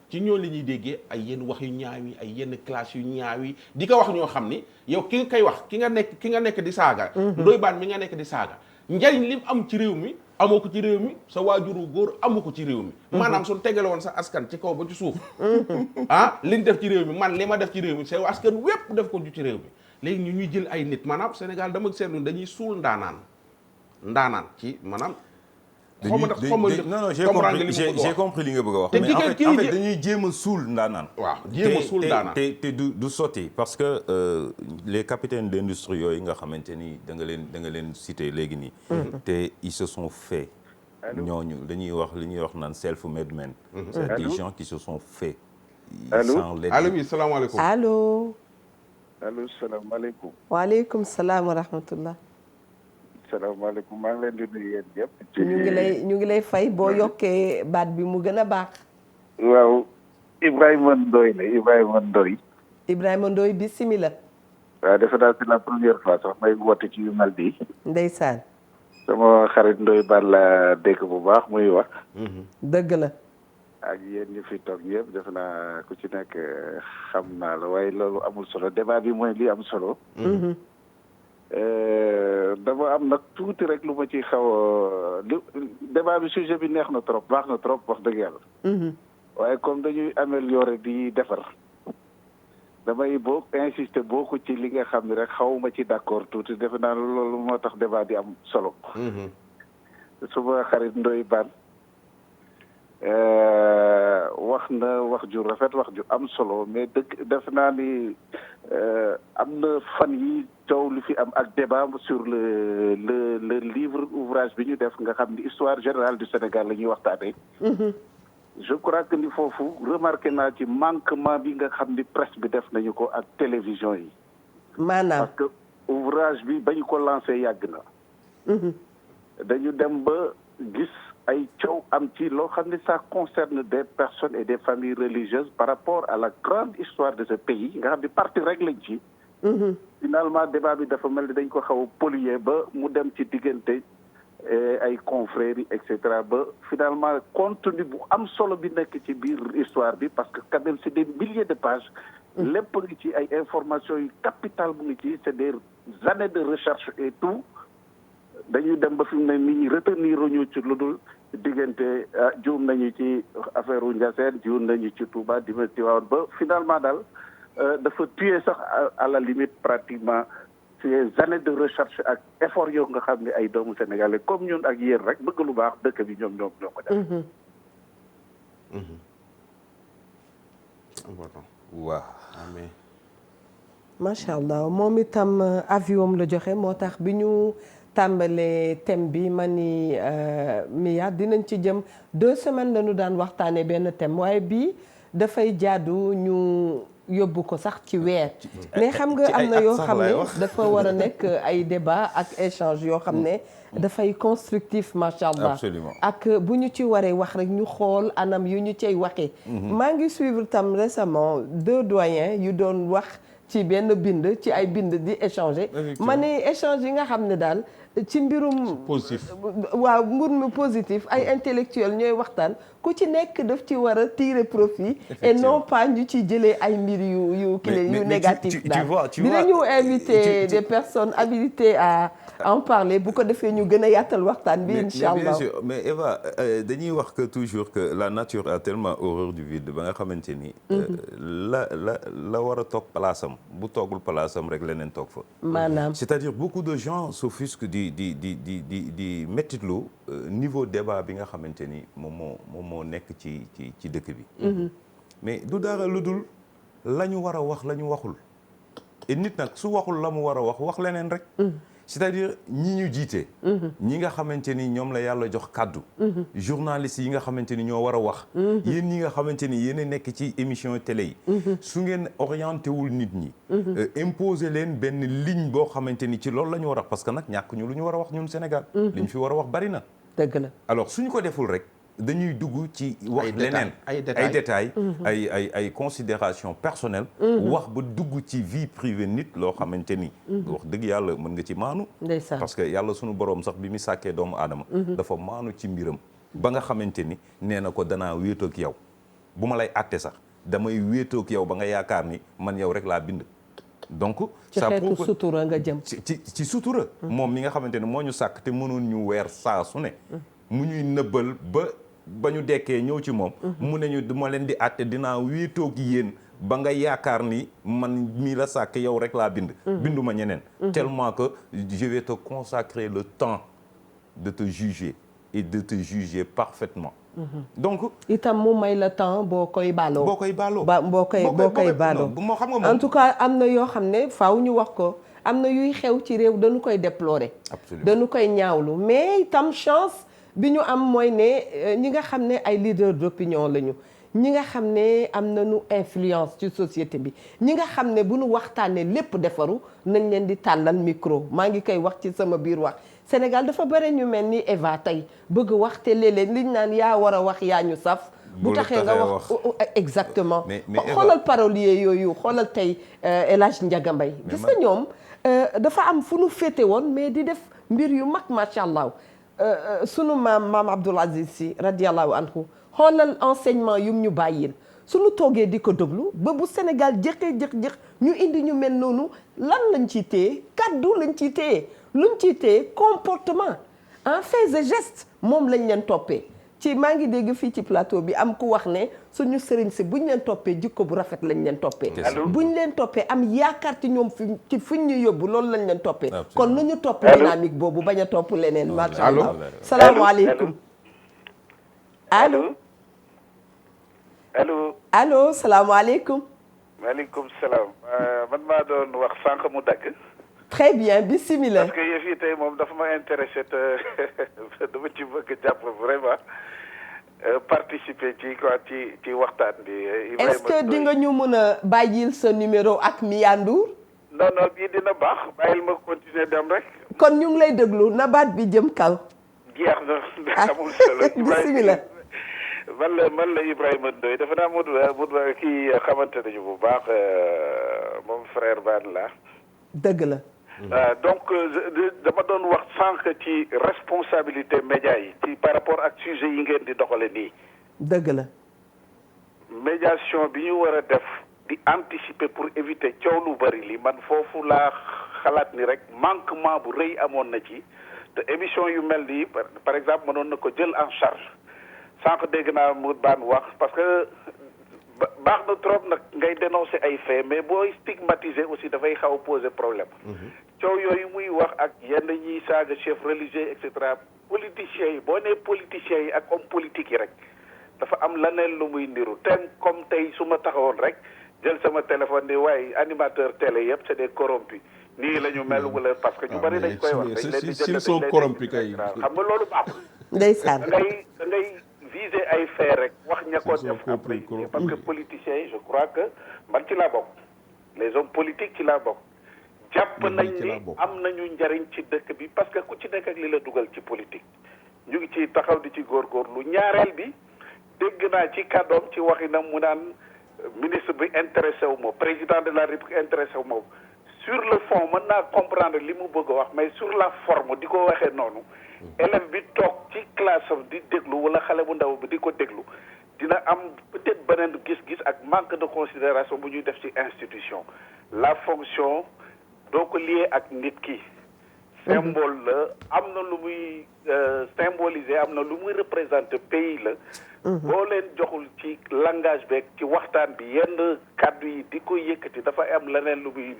ci ñoo li ñuy déggee ay yenn wax yu ñaaw yi ay yenn classe yu ñaaw yi di ko wax ñoo xam ni yow ki nga koy wax ki nga nekk di saaga Ndoye Bane mi nga nekk di saaga njariñ li am ci réew mi amoo ko ci réew mi sa waajuru góor amu ko ci réew mi maanaam suñ tegale woon sa askan ci kaw ba ci suuf liñ def ci réew mi man li ma def ci réew mi sa askan wépp def ko ci réew mi léegi ñu ñuy jël ay nit maanaam Sénégal dama seetlu dañuy suul ndaanaan ci maanaam non j'ai compris li nga bëgg a wax mais en fait dañuy jéem a suul ndaanaan waaw jéem a suul ndaanaan te du sotti parce que les capitaines d'industrie yooyu nga xamante ni da nga leen cité léegi nii te ils se sont fait ñooñu dañuy wax li ñuy wax naan self-made men c'est des gens qui se sont fait allo oui salaamaaleykum allo salaamaaleykum waaleykum salaam wa rahmatullah salaamaaleykum maa ngi leen di nuyu yéen ñëpp. ñu ngi lay fay boo yokkee baat bi mu gën a baax. waaw Ibrahima Ndoye la Ibrahima Ndoye bisimilah. waaw defe naa c'est la première fois sax may woote ci yu mel nii. ndeysaan. sama xarit Ndoye Bane la dégg bu baax muy wax. dëgg la. ak yéen ñu fi toog ñëpp defe naa ku ci nekk xam naa la waaye loolu amul solo débat bi mooy li am solo. dama am nag tuuti rek lu ma ci xaw débat bi sujet bi neex na trop baax na trop wax dëgg yàlla. waaye comme dañuy améliorer di defar damay insister beaucoup ci li nga xam ne rek xawma ci d'accord tuuti defe naa loolu moo tax débat di am solo. suma xarit Ndoye Bane wax na wax ju rafet wax ju am solo mais defe naa ni am na fan yi coow li fi am ak débat sur le livre ouvrage bi ñu def nga xam ni histoire générale du Sénégal la ñuy waxtaanee. je crois que ni foofu remarqué naa ci manquement bi nga xam ni presse bi def nañu ko ak télévision yi. maanaam parce que ouvrage bi bañ ko lancé yàgg na. dañu dem ba gis ay coow am ci loo xam ne ça concerne des personnes et des familles religieuses par rapport à la grande histoire de ce pays nga xam ni parti rek lañ ci. finalement débat bi dafa mel ni dañ ko xaw a polluer ba mu dem ci diggante ay confrères yi et cetera ba finalement contenu bu am solo bi nekk ci biir histoire bi parce que quand même c'est des milliers de pages. lépp ngi ci ay informations yu capitales bu ngi ci c'est des années de recherche et tout dañuy dem ba fi mu ne nit ñi retenir ñu ci lu dul diggante juum nañu ci affaire u Ndiassane juum nañu ci Touba di Tivaouane ba finalement daal. dafa tuer sax à la limite pratiquement ces années de recherche ak effort yoo nga xam ne ay doomu sénégalais comme ñun ak yéen rek bëgg lu baax dëkk bi ñoo ko def. waaw. macha allah moom itam avion la joxe moo tax bi ñu tàmbalee thème bi ma ni Mia dinañ ci jëm 2 semaines la ñu daan waxtaanee benn thème waaye bii dafay jaadu ñu. yóbbu ko sax ci weer mais xam nga am na yoo xam ne dafa war a nekk ay débat ak échange yoo xam ne dafay constructif macha allah absolument ak bu ñu ci waree wax rek ñu xool anam yu ñu cay waxee maa ngi suivre tam récemment 2 doyens yu doon wax ci benn bind ci ay bind di échanger ma ne échange yi nga xam ne daal ci mbirum positif. waaw mbir mu positif ay intellectuel ñooy waxtaan ku ci nekk daf ci war a tirer profit et non pas ñu ci jëlee ay mbir yu négatif daal dinañu inviter des personnes habilitées à en parler bu ko defee ñu gën a yaatal waxtaan bi incha allah mais Eva dañuy wax que toujours que la nature a tellement horreur du vide ba nga xamante ni la war a toog place am bu toogul place am rek leneen toog fa maanaam c'est-à-dire beaucoup de gens s'offusquent di mettitlu niveau débat bi nga xamante ni moom moo nekk ci dëkk bi mais du dara lu dul la ñu war a wax la ñu waxul et nit nag su waxul la mu war a wax leneen rek c'est-à-dire ñi ñu jiite ñi nga xamante ni ñoom la yàlla jox kàddu journalistes yi nga xamante ni ñoo war a wax yéen ñi nga xamante ni yéen a nekk ci émission télé yi su ngeen orienté wul nit ñi imposer leen benn ligne boo xamante ni ci loolu la ñu war a wax parce que nag ñàkk ñu lu ñu war a wax ñun Sénégal li ñu fi war a wax bari na dëgg la alors suñu ko deful rek dañuy dugg ci wax leneen ay détails ay considérations personnelles wax ba dugg ci vie privée nit loo xamante ni wax dëgg yàlla mën nga ci maanu parce que yàlla sunu boroom sax bi mu sàkkee doomu aadama dafa maanu ci mbiram ba nga xamante ni nee na ko danaa wéetoog yow bu ma lay àtte sax damay wéetoog yow ba nga yaakaar ni man yow rek laa bind donc ci xeetu sutura nga jëm ci sutura moom mi nga xamante ni moo ñu sàkk te mënoon ñu weer saa su ne mu ñuy nëbbal ba ñu dekkee ñëw ci moom mu ne ñu duma leen di àtte dinaa wéetoog yéen ba nga yaakaar ni man mii la sàkk yow rek laa bind binduma ñeneen tellement que je vais te consacrer le temps de te juger et de te juger parfaitement donc itam mu may la temps boo koy baaloo boo koy baaloo moo xam nga en tout cas am na yoo xam ne faaw ñu wax ko am na yuy xew ci réew dañu koy déplorer dañu koy ñaawlu mais itam chance bi ñu am mooy ne ñi nga xam ne ay leader d'opinion lañu ñi nga xam ne am nañu influence ci société bi ñi nga xam ne bu ñu waxtaanee lépp defaru nañ leen di tàllal micro maa ngi koy wax ci sama biir wax Sénégal dafa bare ñu mel ni Eva tey bëgg wax te léeg-léeg liñ naan yaa war a wax yaa ñu saf bu taxee nga wax exactement xoolal parolier yooyu xoolal tey El Hadj Ndiaga Mbaye gis nga ñoom dafa am fu nu féete woon mais di def mbir yu mag macha allah sunu maam Abdoul Aziz Sy radiallahu anhu xoolal enseignement yum ñu bàyyil suñu toogee di ko déglu ba bu Sénégal jëq ñu indi ñu mel noonu lan lañ ciy téye kaddu lañ ciy téye luñ ciy téye comportement en faits et gestes moom lañ leen toppee ci maa ngi dégg fii ci plateau bi am ku wax ne suñu sëriñ si buñ leen toppee jikko bu rafet lañ leen toppee buñ leen toppee am yaakaar ci ñoom ci fuñ ñu yóbbu loolu lañ leen toppee kon nañu topp dynamique boobu bañ a topp leneen macha allah salaamaaleykum allo allo salaamaaleykum maaleykum salaam man maa doon wax sànq mu dagg très bien bismillah parce que yëf yi tey moom dafa ma intéressé te dama ci bëgg jàpp vraiment participer ci quoi ci waxtaan bi. est-ce que di nga ñu mën a bàyyil sa numéro ak Mia Ndour. non bii dina baax bàyyil ma continuer dem rek. kon ñu ngi lay déglu na baat bi jëm kaw. jeex na amul solo. bismillah. man la Ibrahima Ndoye dafa naa Modou kii xamante nañu bu baax moom frère Ban la. dëgg la. donc dama doon wax sànq ci responsabilité média yi ci par rapport ak sujet yi ngeen di doxale nii. dëgg la. médiation bi ñu war a def di anticiper pour éviter coow lu bari li man foofu laa xalaat ni rek manquement bu rëy amoon na ci te émission yu mel nii par exemple mënoon na ko jël en charge sànq dégg naa mu baan wax parce que baax na trop nag ngay dénoncer ay faits mais booy stigmatiser aussi dafay xaw a poser problème. coow yooyu muy wax ak yenn ñiy saaga chef religieux et cetera politiciens yi boo nee politiciens yi ak homme politique yi rek dafa am leneen lu muy niru te comme tey su ma taxawoon rek jël sama téléphone ni waaye animateur télé yëpp c'est des corrompus nii la ñu mel wala parce que ñu bari dañ koy wax. dañ leen di jël sont corrompus kay xam nga loolu baaxul. ndeysaan da ngay viser ay faits rek wax ña ko def après parce que politiciens yi je crois que man ci laa bokk les hommes politiques ci laa bokk. jàpp nañ ni am nañu njariñ ci dëkk bi parce que ku ci nekk ak li la dugal ci politique ñu ngi ci taxaw di ci góorgóorlu ñaareel bi dégg naa ci kàddoom ci waxinam mu naan ministre bi intéressé wu ma président de la république intéressé wu ma sur le fond mën naa comprendre li mu bëgg a wax mais sur la forme di ko waxee noonu élève bi toog ci classe am di déglu wala xale bu ndaw bi di ko déglu dina am peut-être beneen gis-gis ak manque de considération bu ñuy def ci institution la fonction doo ko lié ak nit ki symbole la am na lu muy symboliser am na lu muy représenter pays la boo leen joxul ci langage beeg ci waxtaan bi yenn kàddu yi di ko yëkkati dafa am leneen lu muy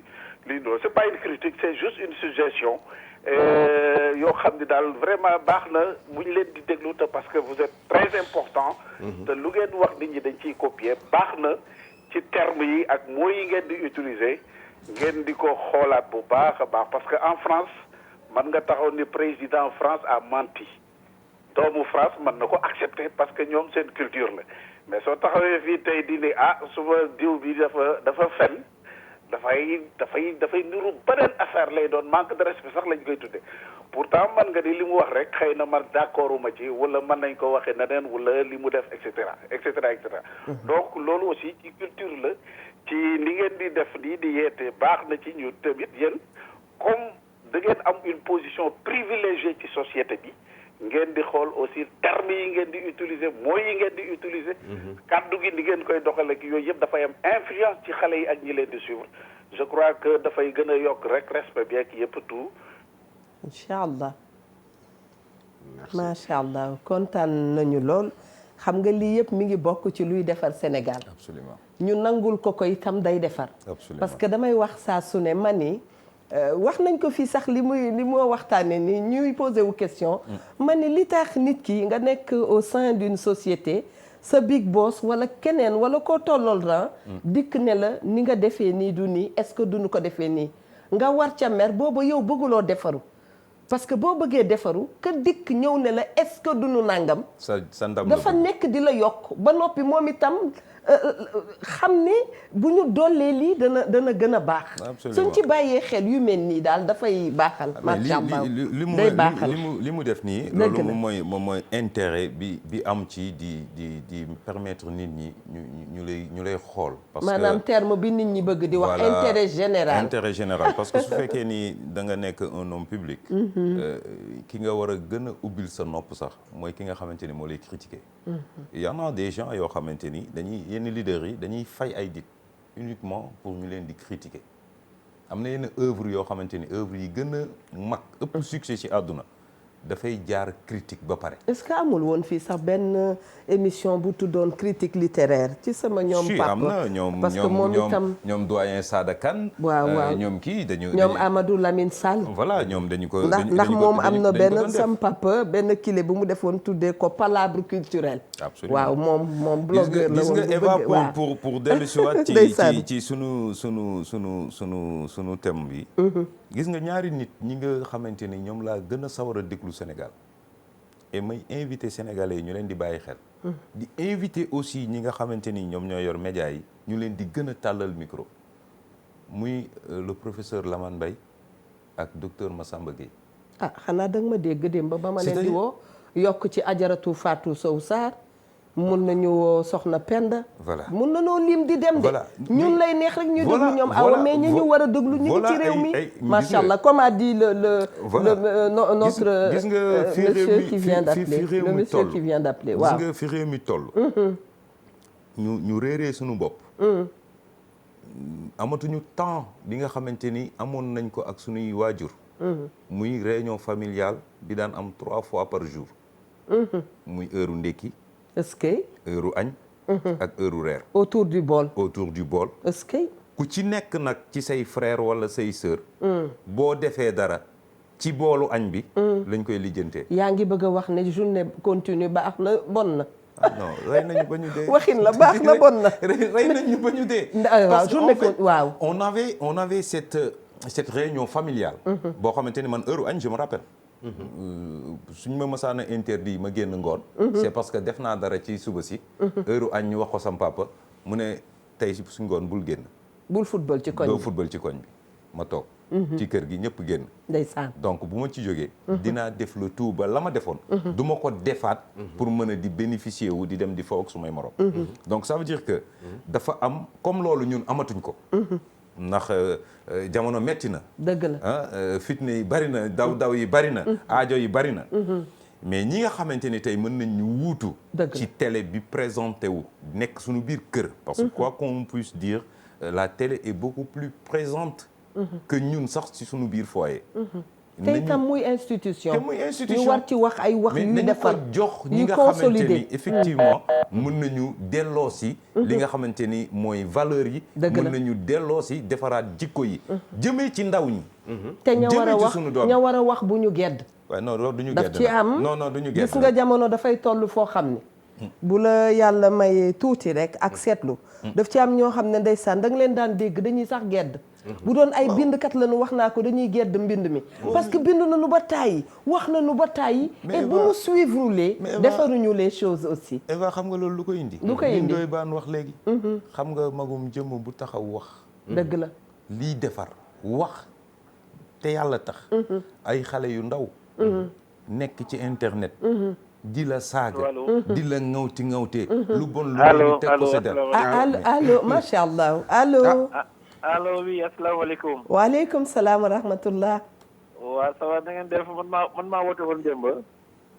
luy doon c'est pas une critique c'est juste une suggestion yoo xam ni daal vraiment baax na bu ñu leen di déglu te parce que vous êtes très important te lu ngeen wax nit ñi dañ ciy copier baax na ci termes yi ak mots yi ngeen di utiliser ngeen di ko xoolaat bu baax a baax parce que en France man nga taxaw ni président France a menti doomu France mën na ko accepter parce que ñoom seen culture la mais soo taxawee fii tey di ne suma diw bi dafa fen dafay niru beneen affaire lay doon manque de respect sax lañ koy tudde pourtant man nga ni li mu wax rek xëy na man d'accorduma ci wala mën nañ ko waxee neneen wala li mu def et cetera et cetera et cetera donc loolu aussi ci culture la ci li ngeen di def nii di yeete baax na ci ñu tamit yéen comme da ngeen am une position privilégiée ci société bi ngeen di xool aussi termes yi ngeen di utiliser mots yi ngeen di utiliser kàddu gi ni ngeen koy doxale ak yooyu yëpp dafay am influence ci xale yi ak ñi leen di suivre je crois que dafay gën a yokk rek respect bi ak yëpp tout incha allah macha allah kontaan nañu lool xam nga lii yëpp mi ngi bokk ci luy defar Sénégal absolument ñu nangul ko itam day defar absolument parce que damay wax saa su ne ma ni wax nañ ko fii sax li moo waxtaane ni ñuy posé wu question ma ni li tax nit ki nga nekk au sein d'une société sa big boss wala keneen wala koo tollool ran dikk ne la ni nga defee nii du nii est-ce que duñu ko defee nii nga war ca mer booba yow bëgguloo defaru parce que boo bëggee defaru ka dikk ñëw ne la est-ce que duñu nàngam sa ndam dafa nekk di la yokk ba noppi moom itam xam ne bu ñu dollee lii dana gën a baax suñ ci bàyyee xel yu mel nii daal dafay baaxal macha allah day baaxal li mu def nii loolu moom mooy intérêt bi am ci di permettre nit ñi ñu lay xool parce que maanaam terme bi nit ñi bëgg di wax intérêt général parce que su fekkee ni da nga nekk un homme public ki nga war a gën a ubbil sa nopp sax mooy ki nga xamante ni moo lay critiquer y en a des gens yoo xamante ni yenn leaders yi dañuy fay ay dit uniquement pour ñu leen di critiquer am na yenn œuvre yoo xamante ni œuvre yi gën a mag ëpp succès ci àdduna dafay jaar critique ba pare. est-ce que amul woon fii sax benn émission bu tuddoon critique littéraire ci sama ñoom papa am na ñoom parce que moom itam ñoom doyen Sada Kane waaw ñoom kii ñoom Amadou Lamine Sall voilà ñoom dañu ko ndax moom am na benn sam papa benn kile bu mu defoon tuddee ko palabre culturel absolument waaw moom blogueur la woon gis nga Eva pour dellu si waat ci sunu thème bi gis nga ñaari nit ñi nga xamante ni ñoom laa gën a sawar a déglu Sénégal et may invité sénégalais yi ñu leen di bàyyi xel di invité aussi ñi nga xamante ni ñoom ñoo yor média yi ñu leen di gën a tàllal micro muy le professeur Lamane Mbaye ak docteur Massamba Gueye xanaa da nga ma dégg démb ba ma leen di woo yokk ci ajaratu Fatou Sow Sarr mun nañu woo Soxna Penda voilà mun nañoo lim di dem de ñun lay neex rek ñu déglu ñoom awa mais ñu war a déglu ñu ngi ci réew mi macha allah comme a dit notre gis nga monsieur qui vient d'appeler le monsieur qui vient d'appeler waaw gis nga fi réew mi toll ñu réeree suñu bopp amatuñu temps bi nga xamante ni amoon nañ ko ak suñuy waajur muy réunion familiale bi daan am 3 fois par jour muy heure ndékki est-ce que heure añ ak heure reer autour du bol est-ce que ku ci nekk nag ci say frère wala say sœur boo defee dara ci boolu añ bi lañ koy lijjantee yaa ngi bëgg a wax ne journée continue baax na bon na non rey nañu ba ñu dee waxin la baax na bon na rey nañu ba ñu dee waaw journée waaw on avait cette réunion familiale boo xamante ni man heure añ je me rappelle suñ ma mësaan a interdit ma génn ngoon c'est parce que def naa dara ci suba si heure añ ñu wax ko sam papa mu ne tey si suñ ngoon bul génn bul football ci koñ bi doo football ci koñ bi ma toog ci kër gi ñëpp génn ndeysaan donc bu ma ci jógee dinaa def le tout ba la ma defoon du ma ko defaat pour mën a di bénéficier wu di dem di fo ak sumay morom donc ça veut dire que dafa am comme loolu ñun amatuñ ko ndax jamono metti na. dëgg la fitna yi bari na daw yi bari na. aajo yi bari na. mais ñi nga xamante ni tey mën nañ ñu wuutu. ci télé bi présenté wu nekk suñu biir kër. parce que quoi qu'on puisse dire la télé est beaucoup plus présente. que ñun sax ci suñu biir foyer. te itam muy institution. ñu war ci wax ay wax yu mais defar nañu ko jox ñi nga xamante ni effectivement mën nañu delloo si li nga xamante ni mooy valeur yi. mën nañu delloo si defaraat jikko yi. jëmee ci ndaw ñi. te ña war a wax bu ñu gedd. waaw non loolu du ñu gedd daf ci am non du ñu gedd gis nga jamono dafay toll foo xam ne. bu la yàlla mayee tuuti rek ak seetlu. daf ci am ñoo xam ne ndeysaan da nga leen daan dégg dañuy sax gedd. bu doon ay bindkat la nu wax naa ko dañuy gedd mbind mi. parce que bind nañu ba tàyyi wax nañu ba tàyyi. et bu ñu suivre les defaruñu les choses aussi. Eva xam nga loolu lu koy indi. lu koy indi doy baan wax léegi. xam nga magum jëmm bu taxaw wax. dëgg la lii defar wax te yàlla tax. ay xale yu ndaw. nekk ci internet. di la saaga. di la ŋawtee. lu bon lu ñu teg ko sa der. allo macha allah allo. allo oui asalaamaaleykum. waaleykum salaam wa rahmatullah. waaw ça va na ngeen def man maa woote woon démb.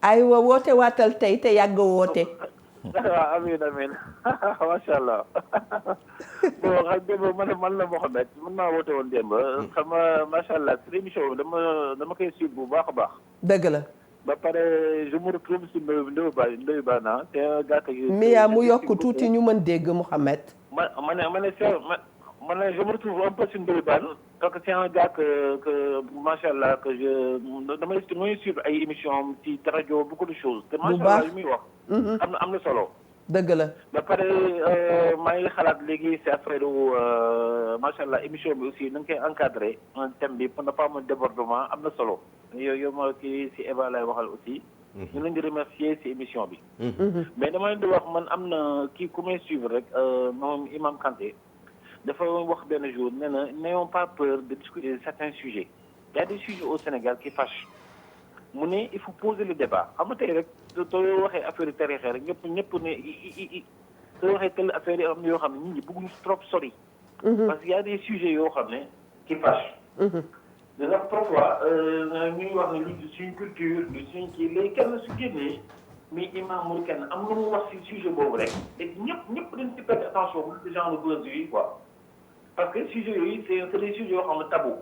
aywa woote waatal tey te yàgg woote. waaw amiin macha allah. bon xam démb man la Mouhamed man maa woote woon démb. xam nga macha allah sur émission bi dama koy suivre bu baax a baax. dëgg la. ba pare je me retrouve si Ndoye Bane te gàtt gi. Mia mu yokk tuuti ñu mën dégg Mouhamed. man je me retrouve un peu sur Ndoye Bane donc c'est un gars que macha allah que damay suivre ay émissions ci rajo beaucoup de choses. te macha allah li muy wax. am na solo. dëgg la. ba pare maa ngi xalaat léegi c'est affaire macha allah émission bi aussi na nga koy encadré un thème bi pour ne pas am débordement am na solo. yow ma kii si Eva lay waxal aussi. ñu leen di remercier si émission bi. mais dama leen di wax man am na kii ku may suivre rek moom Imam Kanté. dafa wax benn jour nee na n'ayons pas peur de discuter de certains sujets. Il y a des sujets au Sénégal qui fâchent. mu ne il faut poser le débat xam nga tey rek soo waxee affaire tarixe rek ñëpp ne soo waxee telle affaire yi am na yoo xam ne nit ñi bëgguñu trop sori. parce qu'il y a des sujets yoo xam ne qui fâchent. dina parfois ñuy wax ne li suñ culture du suñ kii léegi kenn su génnee mais imam mu kenn am lu mu wax ci sujet boobu rek te ñëpp dañ ci prêter attention bu ce genre de buzz yi quoi parce que sujet yooyu c'est des sujets yoo xam ne tabou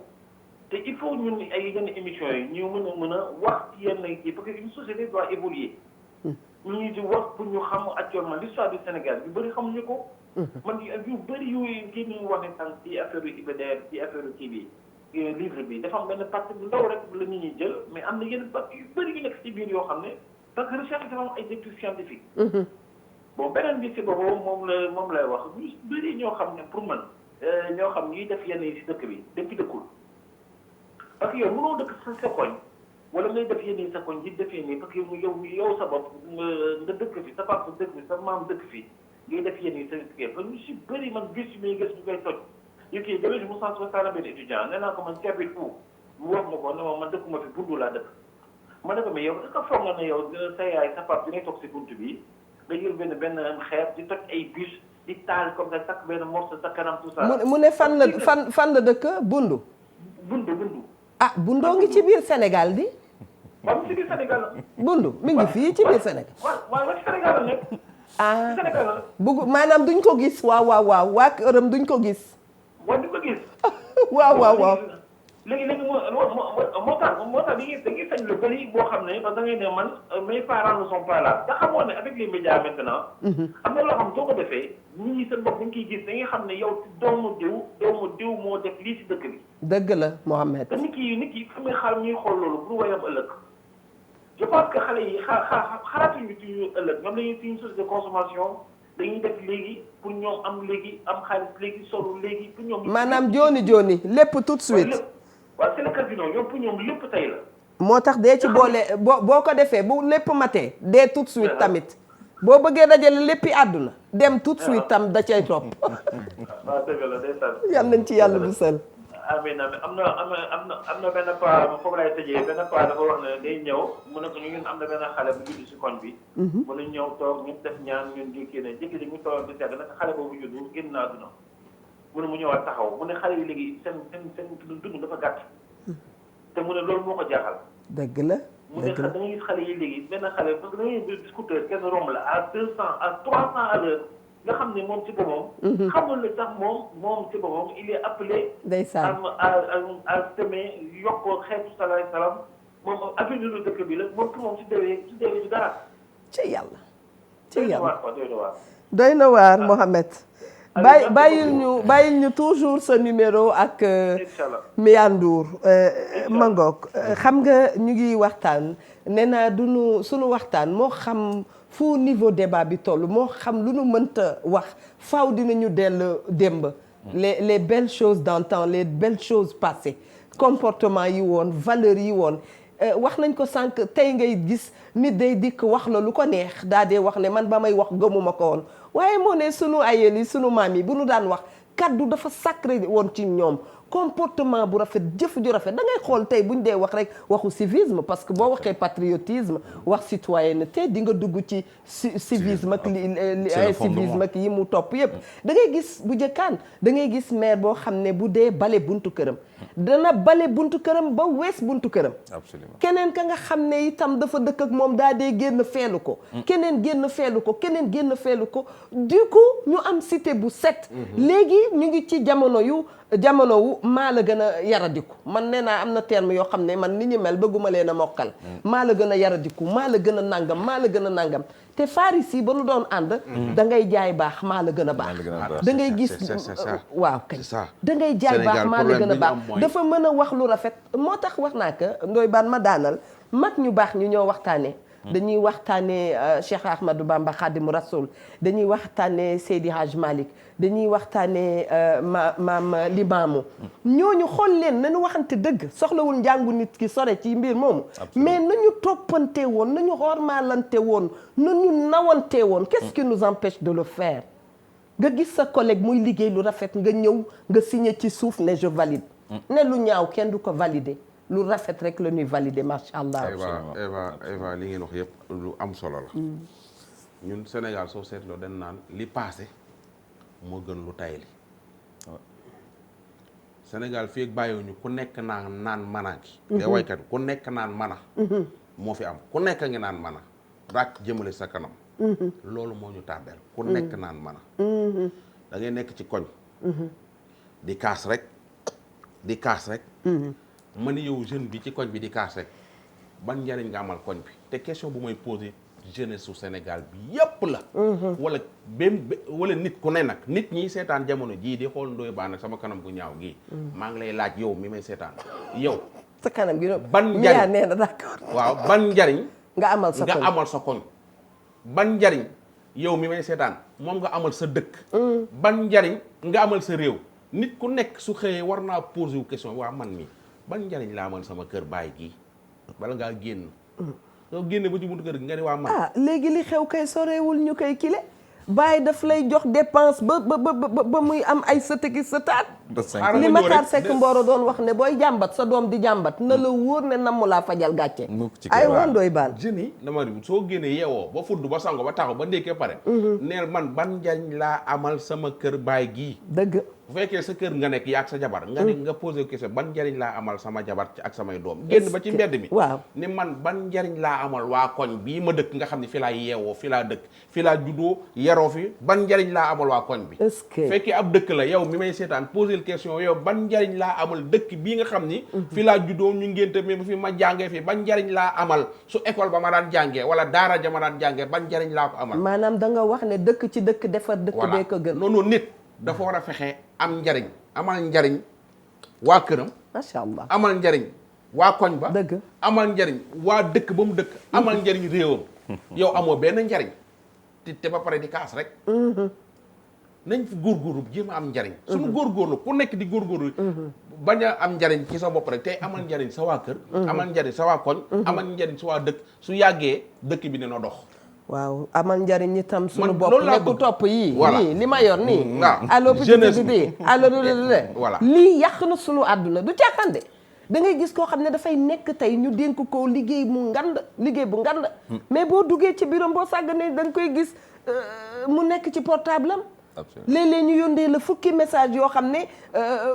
te il faut ñun ay yenn émissions yi ñu mën a wax ci yenn kii parce que une société doit évoluer ñu di wax pour ñu xam actuellement l'histoire du Sénégal yu bëri xamuñu ko man yu bëri yu kii ñu wax ne tànk ci affaire yu IBDR ci affaire kii bi livre bi dafa am benn partie bu ndaw rek la nit ñi jël mais am na yenn partie yu bëri yu nekk ci biir yoo xam ne parce que recherche dafa am ay études scientifiques. bon beneen bi si boobu moom lay wax ñu bëri ñoo xam ne pour man ñoo xam ñuy def yenn yi si dëkk bi dañ ci dëkkul parce que yow mënoo dëkk sa koñ wala ngay def yenn yi sa koñ di def yenn yi parce que yow sa bopp nga dëkk fi sa papa dëkk fi sa maam dëkk fi ngay def yenn yi sa kii parce que ñu si bëri man gis ñu koy toj ñu kii damay mu sens ba saana benn étudiant nee naa ko man ceeb bi tout mu wax ma ko ne ma man dëkkuma fi bundu laa dëkk ma ne ko mais yow est-ce que foog nga ne yow sa yaay sa papa dinañ toog si bunt bi nga jël benn xeer di toj ay bus di taal comme ça takk benn morceau sa kanam tout ça. mu ne fan la dëkk bundu. bundu. ah bundoo ngi ci biir Sénégal di. waaw ci biir Sénégal. bundu mi ngi fii ci biir Sénégal. waaw ci Sénégal la nekk. ah Sénégal la. bugg maanaam duñ ko gis waaw waa këram duñ ko gis. waaw duñ ko gis. waaw. léegi moo tax dañuy sañ lu bëri boo xam ne parce que da ngay ne man mes parents ne sont pas là te xamoon ne avec les médias maintenant. am na loo xam soo ko defee nit ñi seen bopp dañ koy gis da ngay xam ne yow doomu diw moo def lii si dëkk bi. dëgg la Mohamed. te nit ki fa muy xaar ñuy xool loolu pour wayam ëllëg je pense que xale yi xalaatuñu ci ëllëg ñoom dañuy ci une source de consommation dañuy def léegi pour ñoom am xaalis léegi solo léegi pour ñoom. maanaam jooni lépp tout de suite. waaw c'est le casino ñoom pour ñoom lépp tey la. moo tax dee ci boole boo ko defee bu lépp matee dee tout de suite tamit boo bëggee dajale léppi àdduna dem tout de suite tam da cay topp. waaw dëgg la day sànni. yal nañ ci yàlla bu sel. amiin am na benn paa foofu lay tëjee benn paa dafa wax ne day ñëw mu ne ko ñun am na benn xale bu judd si koñ bi. mu ne ñëw toog ñun def ñaan ñun di kii ne jékki-jékki ñu toog di seet nag xale boobu juddu génn na àdduna. mu ne mu ñëwaat taxaw mu ne xale yi léegi seen dund dafa gàtt te mu ne loolu moo ko jaaxal. dëgg la mu ne da ngay gis xale yi léegi benn xale parce que da ngay gis scooter kenn romb la à 200 à 300 à l'heure nga xam ne moom ci boppam. xamul ne sax moom ci boppam il est appelé. ndeysaan à semer yokk xeetu salaam moom avenir lu dëkk bi la moom pour moom su deewee ci dara. ci yàlla ci yàlla doy na waar. doy na waar Mohamed. bàyyil ñu toujours sa numéro ak Miandour Mangook xam nga ñu ngi waxtaan nee naa suñu waxtaan moo xam fu niveau débat bi toll moo xam lu nu mënta wax faaw dinañu dellu démb les belles choses d'antan les belles choses passées comportement yi woon valeurs yi woon wax nañ ko sànq tey ngay gis nit day dikk wax la lu ko neex daa dee wax ne man ba may wax gëmuma ko woon waaye moo ne sunu ayel yi sunu maam yi bu nu daan wax kaddu dafa sacré woon ci ñoom comportement bu rafet jëf ju rafet da ngay xool tey buñ dee wax rek waxu civisme parce que boo waxee patriotisme wax citoyenneté di nga dugg ci civisme ak civisme ak yi mu topp yépp da ngay gis bu jëkkaan da ngay gis maire boo xam ne bu dee bale buntu këram dana bale buntu këram ba wees buntu këram. Absolument. keneen ka nga xam ne itam dafa dëkk ak moom daa dee génn feelu ko keneen génn feelu ko keneen génn feelu ko du coup ñu am cité bu set léegi ñu ngi ci jamono wu maa la gën a yaradiku man nee naa am na terme yoo xam ne man ni ñu mel bëgguma leen a mokkal maa la gën a yaradiku maa la gën a nangam maa la gën a nangam te faris yi ba nu doon ànd da ngay jaay baax maa la gën a baax da ngay gis waaw kañ da ngay jaay baax maa la gën a baax dafa mën a wax lu rafet moo tax wax naa ko Ndoye Bane ma daanal mag ñu baax ñu ñoo waxtaane dañuy waxtaane Cheikh Ahmadou Bamba Khadimu Rasoul dañuy waxtaane Seydi Hadj Malick dañuy waxtaane maam Limaamu ñooñu xool leen nañu waxante dëgg soxlawul njàngu nit ki sore ci mbir moomu mais nañu toppante woon nañu hormalante woon nañu nawante woon qu'est-ce qui nous empêche de le faire nga gis sa collègue muy liggéey lu rafet nga ñëw nga signé ci suuf ne je valide ne lu ñaaw kenn du ko valider lu rafet rek la ñuy valider macha allah. Eva li ngeen wax yëpp lu am solo la. ñun Sénégal soo seetloo dañ naan li passé moo gën lu tay li Sénégal fii ak bàyyiwuñu ku nekk naan mana gi. te waykat ku nekk naan mana. moo fi am ku nekk ngi naan mana rak jëmale sa kanam. loolu moo ñu tàbbeel ku nekk naan mana. da ngay nekk ci koñ. di kaas rek. ma ne yow jeune bi ci koñ bi di kaas rek ban njariñ nga amal koñ bi te question bu may posé jeunesse su Sénégal bi yépp la wala nit ku ne nag nit ñi seetaan jamono jii di xool Ndoye Bane sama kanam gu ñaaw gii maa ngi lay laaj yow mi may seetaan yow sa kanam gi ban njariñ nee na d'accord waaw ban njariñ nga amal sa koñ ban njariñ yow mi may seetaan moom nga amal sa dëkk ban njariñ nga amal sa réew nit ku nekk su xëyee war naa posé wu question waa man mi ban njariñ laa amal sama kër baay gii bala ngaa génn soo génne ba ci buntu kër gi nga ne waa man léegi li xew kay sorewul ñu koy kile baay daf lay jox dépense ba muy am ay sëtëki sëtaat li Matar Seck Mboro doon wax ne booy jàmbat sa doom di jàmbat na la wóor ne namu laa fajal gàcce ay woon Ndoye Bane jeunes yi dama soo génnee yeewoo ba fudd ba sango ba taxaw ba ndékkee pare neel man ban njariñ laa amal sama kër baay gii dëgg bu fekkee sa kër nga nekk yaa ak sa jabar nga ne nga posé question ban njariñ laa amal sama jabar ak samay doom génn ba ci mbedd mi waaw ni man ban njariñ laa amal waa koñ bii ma dëkk nga xam ne fi laa yeewoo fi laa dëkk fi laa juddoo yaroo fi ban njariñ laa amal waa koñ bi fekkee ab dëkk la yow mi may seetaan posé question yow ban njariñ laa amal dëkk bii nga xam ni fi laa juddoo ñu ngénte mi fi ma jàngee fi ban njariñ laa amal su école ba ma daan jàngee wala daara ja ma daan jàngee ban njariñ laa ko amal maanaam da nga wax ne dëkk ci dëkk defar dëkk bee ko gën noonu nit dafa war a fexe am njariñ amal njariñ waa këram macha allah amal njariñ waa koñ ba dëgg amal njariñ waa dëkk ba mu dëkk amal njariñ réewam yow amoo benn njariñ te ba pare di kaas rek nañ fi góorgóorlu jéem a am njariñ suñu góorgóorlu ku nekk di góorgóorlu bañ a am njariñ ci sa bopp rek tey amal njariñ sa waa kër amal njariñ sa waa koñ amal njariñ sa waa dëkk su yàggee dëkk bi dina dox waaw amal njariñ itam suñu bopp nekku topp yii nii li ma yor nii allo petit bi allo voilà lii yàq na suñu àdduna du caaxaan da ngay gis koo xam ne dafay nekk tey ñu dénk ko liggéey bu ngand mais boo duggee ci bureau boo sàgganee da nga koy gis mu nekk ci portable am léeg-léeg ñu yóndee la fukki message yoo xam ne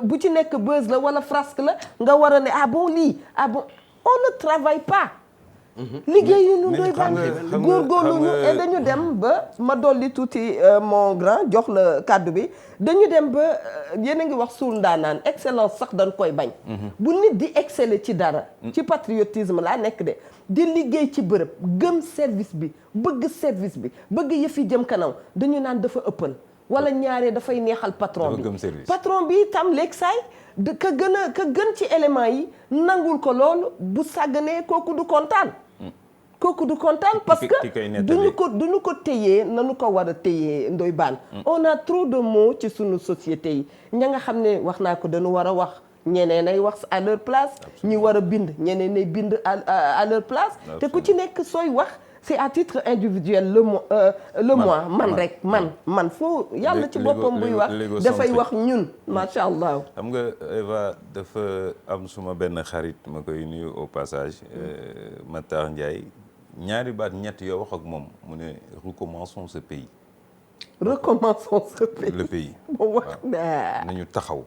bu ci nekk buzz la wala frasque la nga war a ne ah bon lii ah bon on ne travaille pas. liggéeyu ñu doy baax góorgóorlu ñu et dañu dem ba ma dolli tuuti mon grand jox la kàddu bi dañu dem ba yéen a ngi wax suul ndaanaan excellence sax dañ koy bañ. bu nit di exceller ci dara. ci patriotisme laa nekk de di liggéey ci bërëb gëm service bi bëgg yëf yi jëm kanam dañu naan dafa ëppal wala ñaaree dafay neexal patron bi patron bi itam léegi saay ka gën ci élément yi nangul ko loolu bu sàgganee kooku du kontaan. Parce que duñu ko téyee nanu ko war a téyee ndoy baan on a trop de mots ci sunu société yi ña nga xam ne wax naa ko dañu war a wax ñeneen ay wax à leur place ñi war a bind ñeneen ay bind à leur place te ku ci nekk sooy wax c'est à titre individuel le moi man rek man foo yàlla ci boppam buy wax dafay wax ñun macha allah. xam nga Eva dafa am suma benn xarit ma koy nuyu au passage Matar Ndiaye ñaari baat ñett yoo wax ak moom mu ne recommençons ce pays. le pays. wax nañu taxaw.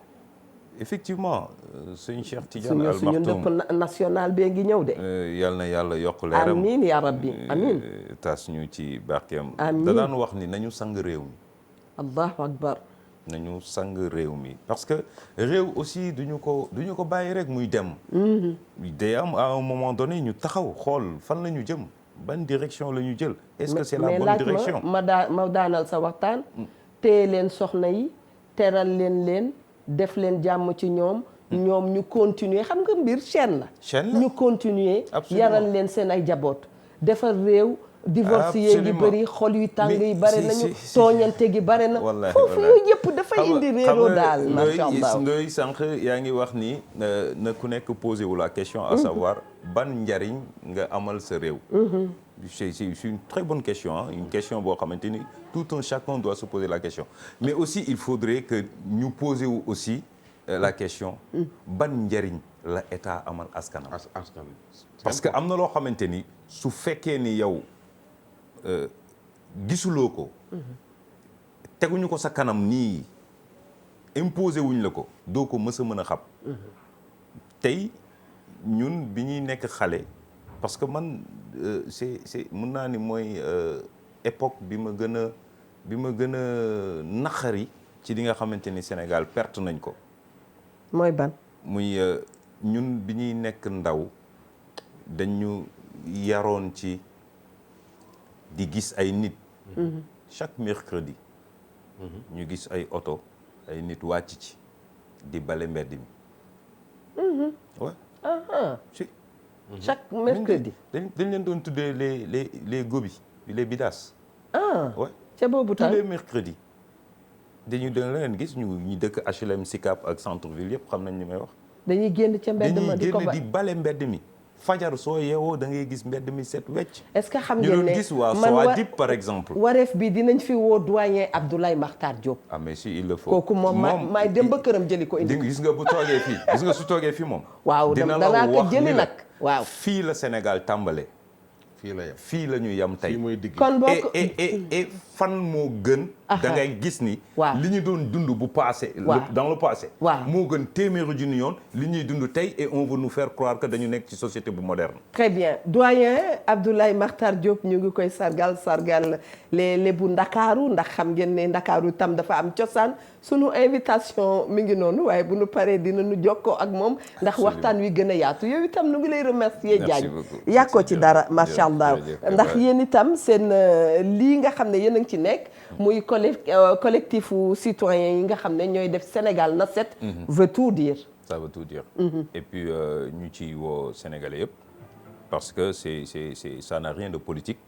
effectivement sëñ Cheikh Tidiane Al suñu ndëpp national bee ngi ñëw de. yal na yàlla yokk leeram amiin yaa rabbi amiin. tas ñu ci barkeem. amiin da daan wax ni nañu sang réew mi. allahu akbar. nañu sang réew mi parce que réew aussi duñu ko bàyyi rek muy dem. day am à un moment donné ñu taxaw xool fan la ñu jëm ban direction la ñu jël. est-ce que c'est la bonne direction ma daanal sa waxtaan. téye leen soxna yi teral leen. def leen jàmm ci ñoom ñu continuer xam nga mbir chaîne la ñu continuer yaral leen seen ay jaboot defar réew divorce yi ngi bëri xol yu tàng yi bare nañu tooñante gi bare na foofu yooyu yëpp dafay indi réeroo daal macha allah ndoy sànq yaa ngi wax ni na ku nekk posé wu la question à savoir ban njariñ nga amal sa réew c'est une très bonne question une question boo xamante ni tout un chacun doit se poser la question mais aussi il faudrait que ñu poser wu aussi la question ban njariñ la état amal askanam parce que am na loo xamante ni su fekkee ni yow gisuloo ko teguñu ko sa kanam nii imposé wuñ la ko doo ko mës a mën a xam tey ñun bi ñuy nekk xale parce que man c'est mën naa ni mooy époque bi ma gën a naqari ci li nga xamante ni Sénégal perte nañ ko mooy ban muy ñun bi ñuy nekk ndaw dañu yaroon ci di gis ay nit chaque mercredi ñu gis ay oto ay nit wàcc ci di bale mbedd mi si chaque mercredi dañ leen doon tuddee les gobi les bidas ca boobu tous les mercredis dañu da leen gis ñu dëkk HLM Sicap ak centre ville yëpp xam nañ li may wax dañuy génn ca mbedd ma di bale mbedd mi fajar soo yeewoo da ngay gis mbedd mi set wecc. est-ce que xam ngeen ne ñu doon gis waa Sowadip par exemple. wareef bi dinañ fi woo doyen Abdoulaye Makhtar Diop. ah mais si il le faut. kooku moom maay dem ba këram jëli ko indi. gis nga bu toogee fii gis nga su toogee fii moom. waaw danaa ko jëli nag waaw. fii la Sénégal tàmbale. fii la ñu yem tey. kon bokk et fan moo gën. da ngay gis ni. waaw li ñu doon dund bu passé. dans le passé. waaw moo gën téeméeri junni yoon li ñuy dund tey et on veut nous faire croire que dañu nekk ci société bu moderne. très bien doyen Abdoulaye Makhtar Diop ñu ngi koy sargal les bu Ndakaaru ndax xam ngeen ne Ndakaaru tam dafa am cosaan sunu invitation mi ngi noonu waaye bu nu paree dinañu jokkoo ak moom ndax waxtaan wi gën a yaatu yow itam nu ngi lay remercier Diagne yàkkoo ci dara macha allah ndax yéen itam seen lii nga xam ne yéen a ngi ci nekk muy collectif citoyen yi nga xam ne ñooy def Sénégal na set veut tout dire. Ça veut tout dire. Et puis ñu ci woo Sénégalais yëpp parce que ça n'a rien de politique.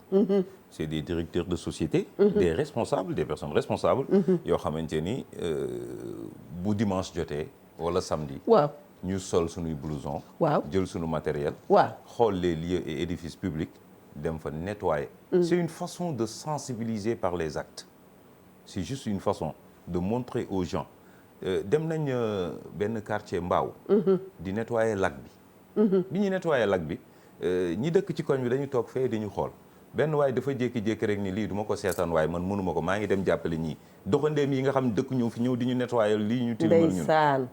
C'est des directeurs de société. Des responsables, des personnes responsables. yoo xamante ni bu dimanche jotee wala samedi. waaw ñu sol suñuy blouson. waaw jël suñu matériel. waaw xool les lieux et édifices publics dem fa nettoyer. C'est une façon de sensibiliser par les actes. C'est juste une façon de montrer aux gens. dem nañ benn quartier Mbao di nettoyer lac bi bi ñuy nettoyer lac bi ñi dëkk ci koñ bi dañu toog fee di ñu xool benn waaye dafa jékki-jékki rek ni lii du ma ko seetaan waaye man mënuma ko maa ngi dem jàppale ñii doxandeem yi nga xam dëkk ñëw fi ñëw di ñu nettoyer lii ñu tilimal ñun ndeysaan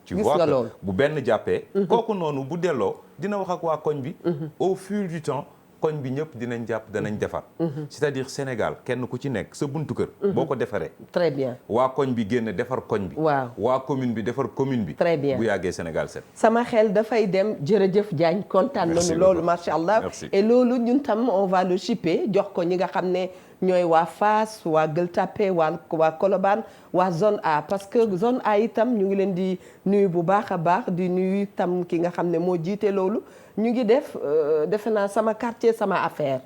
tu gis vois nga que loolu. bu benn jàppee kooku noonu bu delloo dina wax ak waa koñ bi au fil du temps koñ bi ñëpp dinañ jàpp danañ defar c'est-à-dire Sénégal kenn ku ci nekk sa buntu kër boo ko defaree très bien waa koñ bi génn defar koñ bi waaw waa commune bi defar commune bi très bien bu yàggee Sénégal set sama xel dafay dem jërëjëf Diagne kontaan Merci nañu loolu beaucoup. macha allah Merci. et loolu ñun tam on va le shipper jox ko ñi nga xam ne ñooy waa Fass waa Gueule Tapée waa Colobane waa zone A parce que zone A itam ñu ngi leen di nuyu bu baax a baax di nuyu itam ki nga xam ne moo jiite loolu ñu ngi defe naa sama quartier sama affaire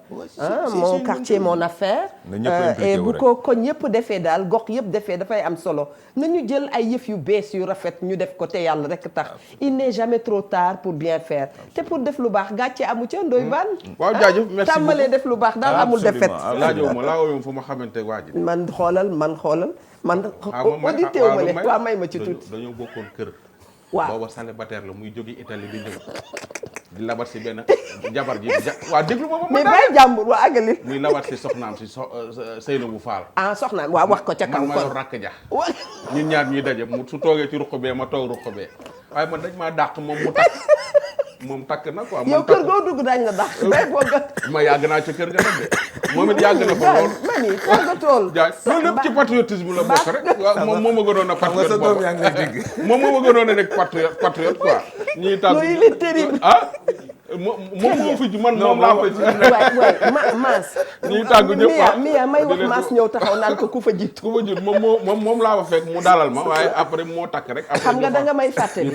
mon quartier mon affaire Na ñëpp impliqué et wu bu rek. ko koñ yëpp defee daal gox yëpp defee dafay am solo nañu jël ay yëf yu bees yu rafet ñu def ko te yàlla rek tax il n'est jamais trop tard pour bien faire te pour def lu baax gàcce amu ca ndoy baan waaw jaajëf merci tàmbalee def lu baax daal amul defet laajoo ma laajoo fu ma xamante waa ji. man xoolal man audité wu ma ne waa may ma ci tuuti dañoo bokkoon kër. waaw booba célibataire la muy jóge Italie di ñëw di labat si benn jabar ji waa déglu ma mais bàyyi jàmbur waa àggali muy labat si soxnaam si Seynabou Fall. ah soxnaam waaw wax ko ca kaw man ma yor rakk ja ñun ñaar ñuy daje mu su toogee ci ruq bee ma toog ruq bee waaye man dañ maa dàq moom mu takk moom takk na quoi. yow kër goo dugg dañ la dàq day booga ma yàgg naa ci kër ga nag de moom it yàgg na fa lool. mani tàggatool jaay loolu lépp ci patriotisme la bokk rek waaw moom ma gënoon a patriote boobu moom moo ma gënoon a nekk patriote quoi ñuy tàgg loolu il est terrible ah moom moo fi man moom laa fa ci waay maas ñuy tàgg ñëpp Mia may wax maas ñëw taxaw naan ko ku fa jiitu ku fa jiitu moom laa fa fekk mu dalal ma waaye après moo takk rek xam nga da nga may fàttali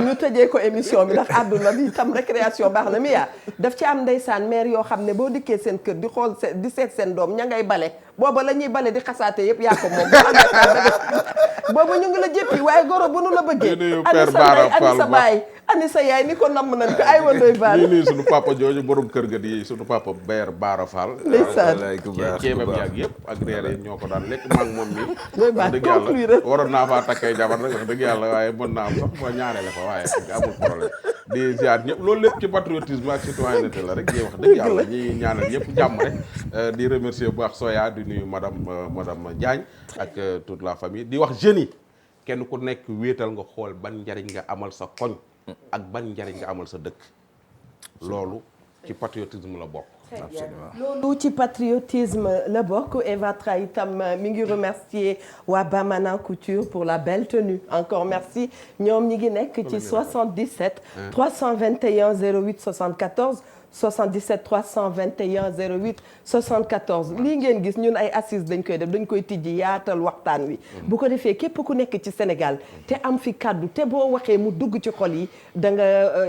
ñu tëjee ko émission bi ndax àdduna bi tam récréation baax na Mia daf ci am ndeysaan maire yoo xam ne boo dikkee seen kër di xool di seet seen doom ña ngay bale booba la ñuy bale di xasaate yëpp yaa ko moom booba ñu ngi la jëppi waaye goro bu nu la bëggee ani sa ndey ani sa baay ani sa yaay ni ko namm nañ ko ay wandoy baal nii nii suñu papa jooju borom kër ga di suñu papa Bayer Baara Fall ndeysaan ceebam yàgg yëpp ak reer yi ñoo ko daan lekk maag moom mi doy baax dëgg yàlla waroon naa faa takkay jabar rek wax dëgg yàlla waaye mën naa am sax ma ñaareel fa waaye amul problème di ziar ñëpp loolu lépp ci patriotisme ak citoyenneté la rek ñuy wax dëgg yàlla ñi ñaanal ñëpp jàmm rek di remercier bu baax Soya di nuyu madame Diagne ak toute la famille di wax jeunes yi kenn ku nekk wéetal nga xool ban njariñ nga amal sa koñ ak ban njariñ nga amal sa dëkk loolu ci patriotisme la bokk. Absolument. loolu ci patriotisme la bokk Eva Tra itam mi ngi remercier waa Bamana Couture pour la belle tenue encore merci ñoom ñi ngi nekk ci 77 321 08 74 77 321 08 74 lii ngeen gis ñun ay assises dañ koy def dañ koy tijji yaatal waxtaan wi bu ko defee képp ku nekk ci Sénégal te am fi kàddu te boo waxee mu dugg ci xol yi da nga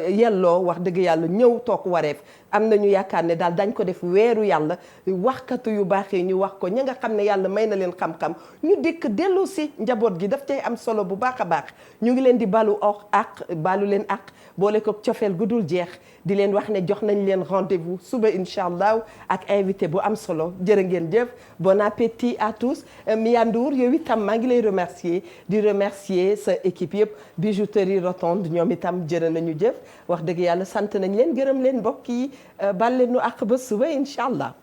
yelloo wax dëgg yàlla ñëw toog wareef am nañu yaakaar ne daal dañ ko def weeru yàlla waxkatu yu baaxee ñu wax ko ña nga xam ne yàlla may na leen xam-xam ñu dikk dellu si njaboot gi daf cay am solo bu baax a baax ñu ngi leen di balu balu leen ak boole ko cofeel gu dul jeex di leen wax ne jox nañ leen rendez-vous suba incha allah ak invité bu am solo jërë ngeen jëf bon appétit à tous Mia Ndour yow itam maa ngi lay remercier di remercier sa équipe yëpp bijouterie Rotonde ñoom itam jërë nañu jëf wax dëgg yàlla sant nañ leen gërëm leen mbokk yi bal leen nu ak ba suba incha allah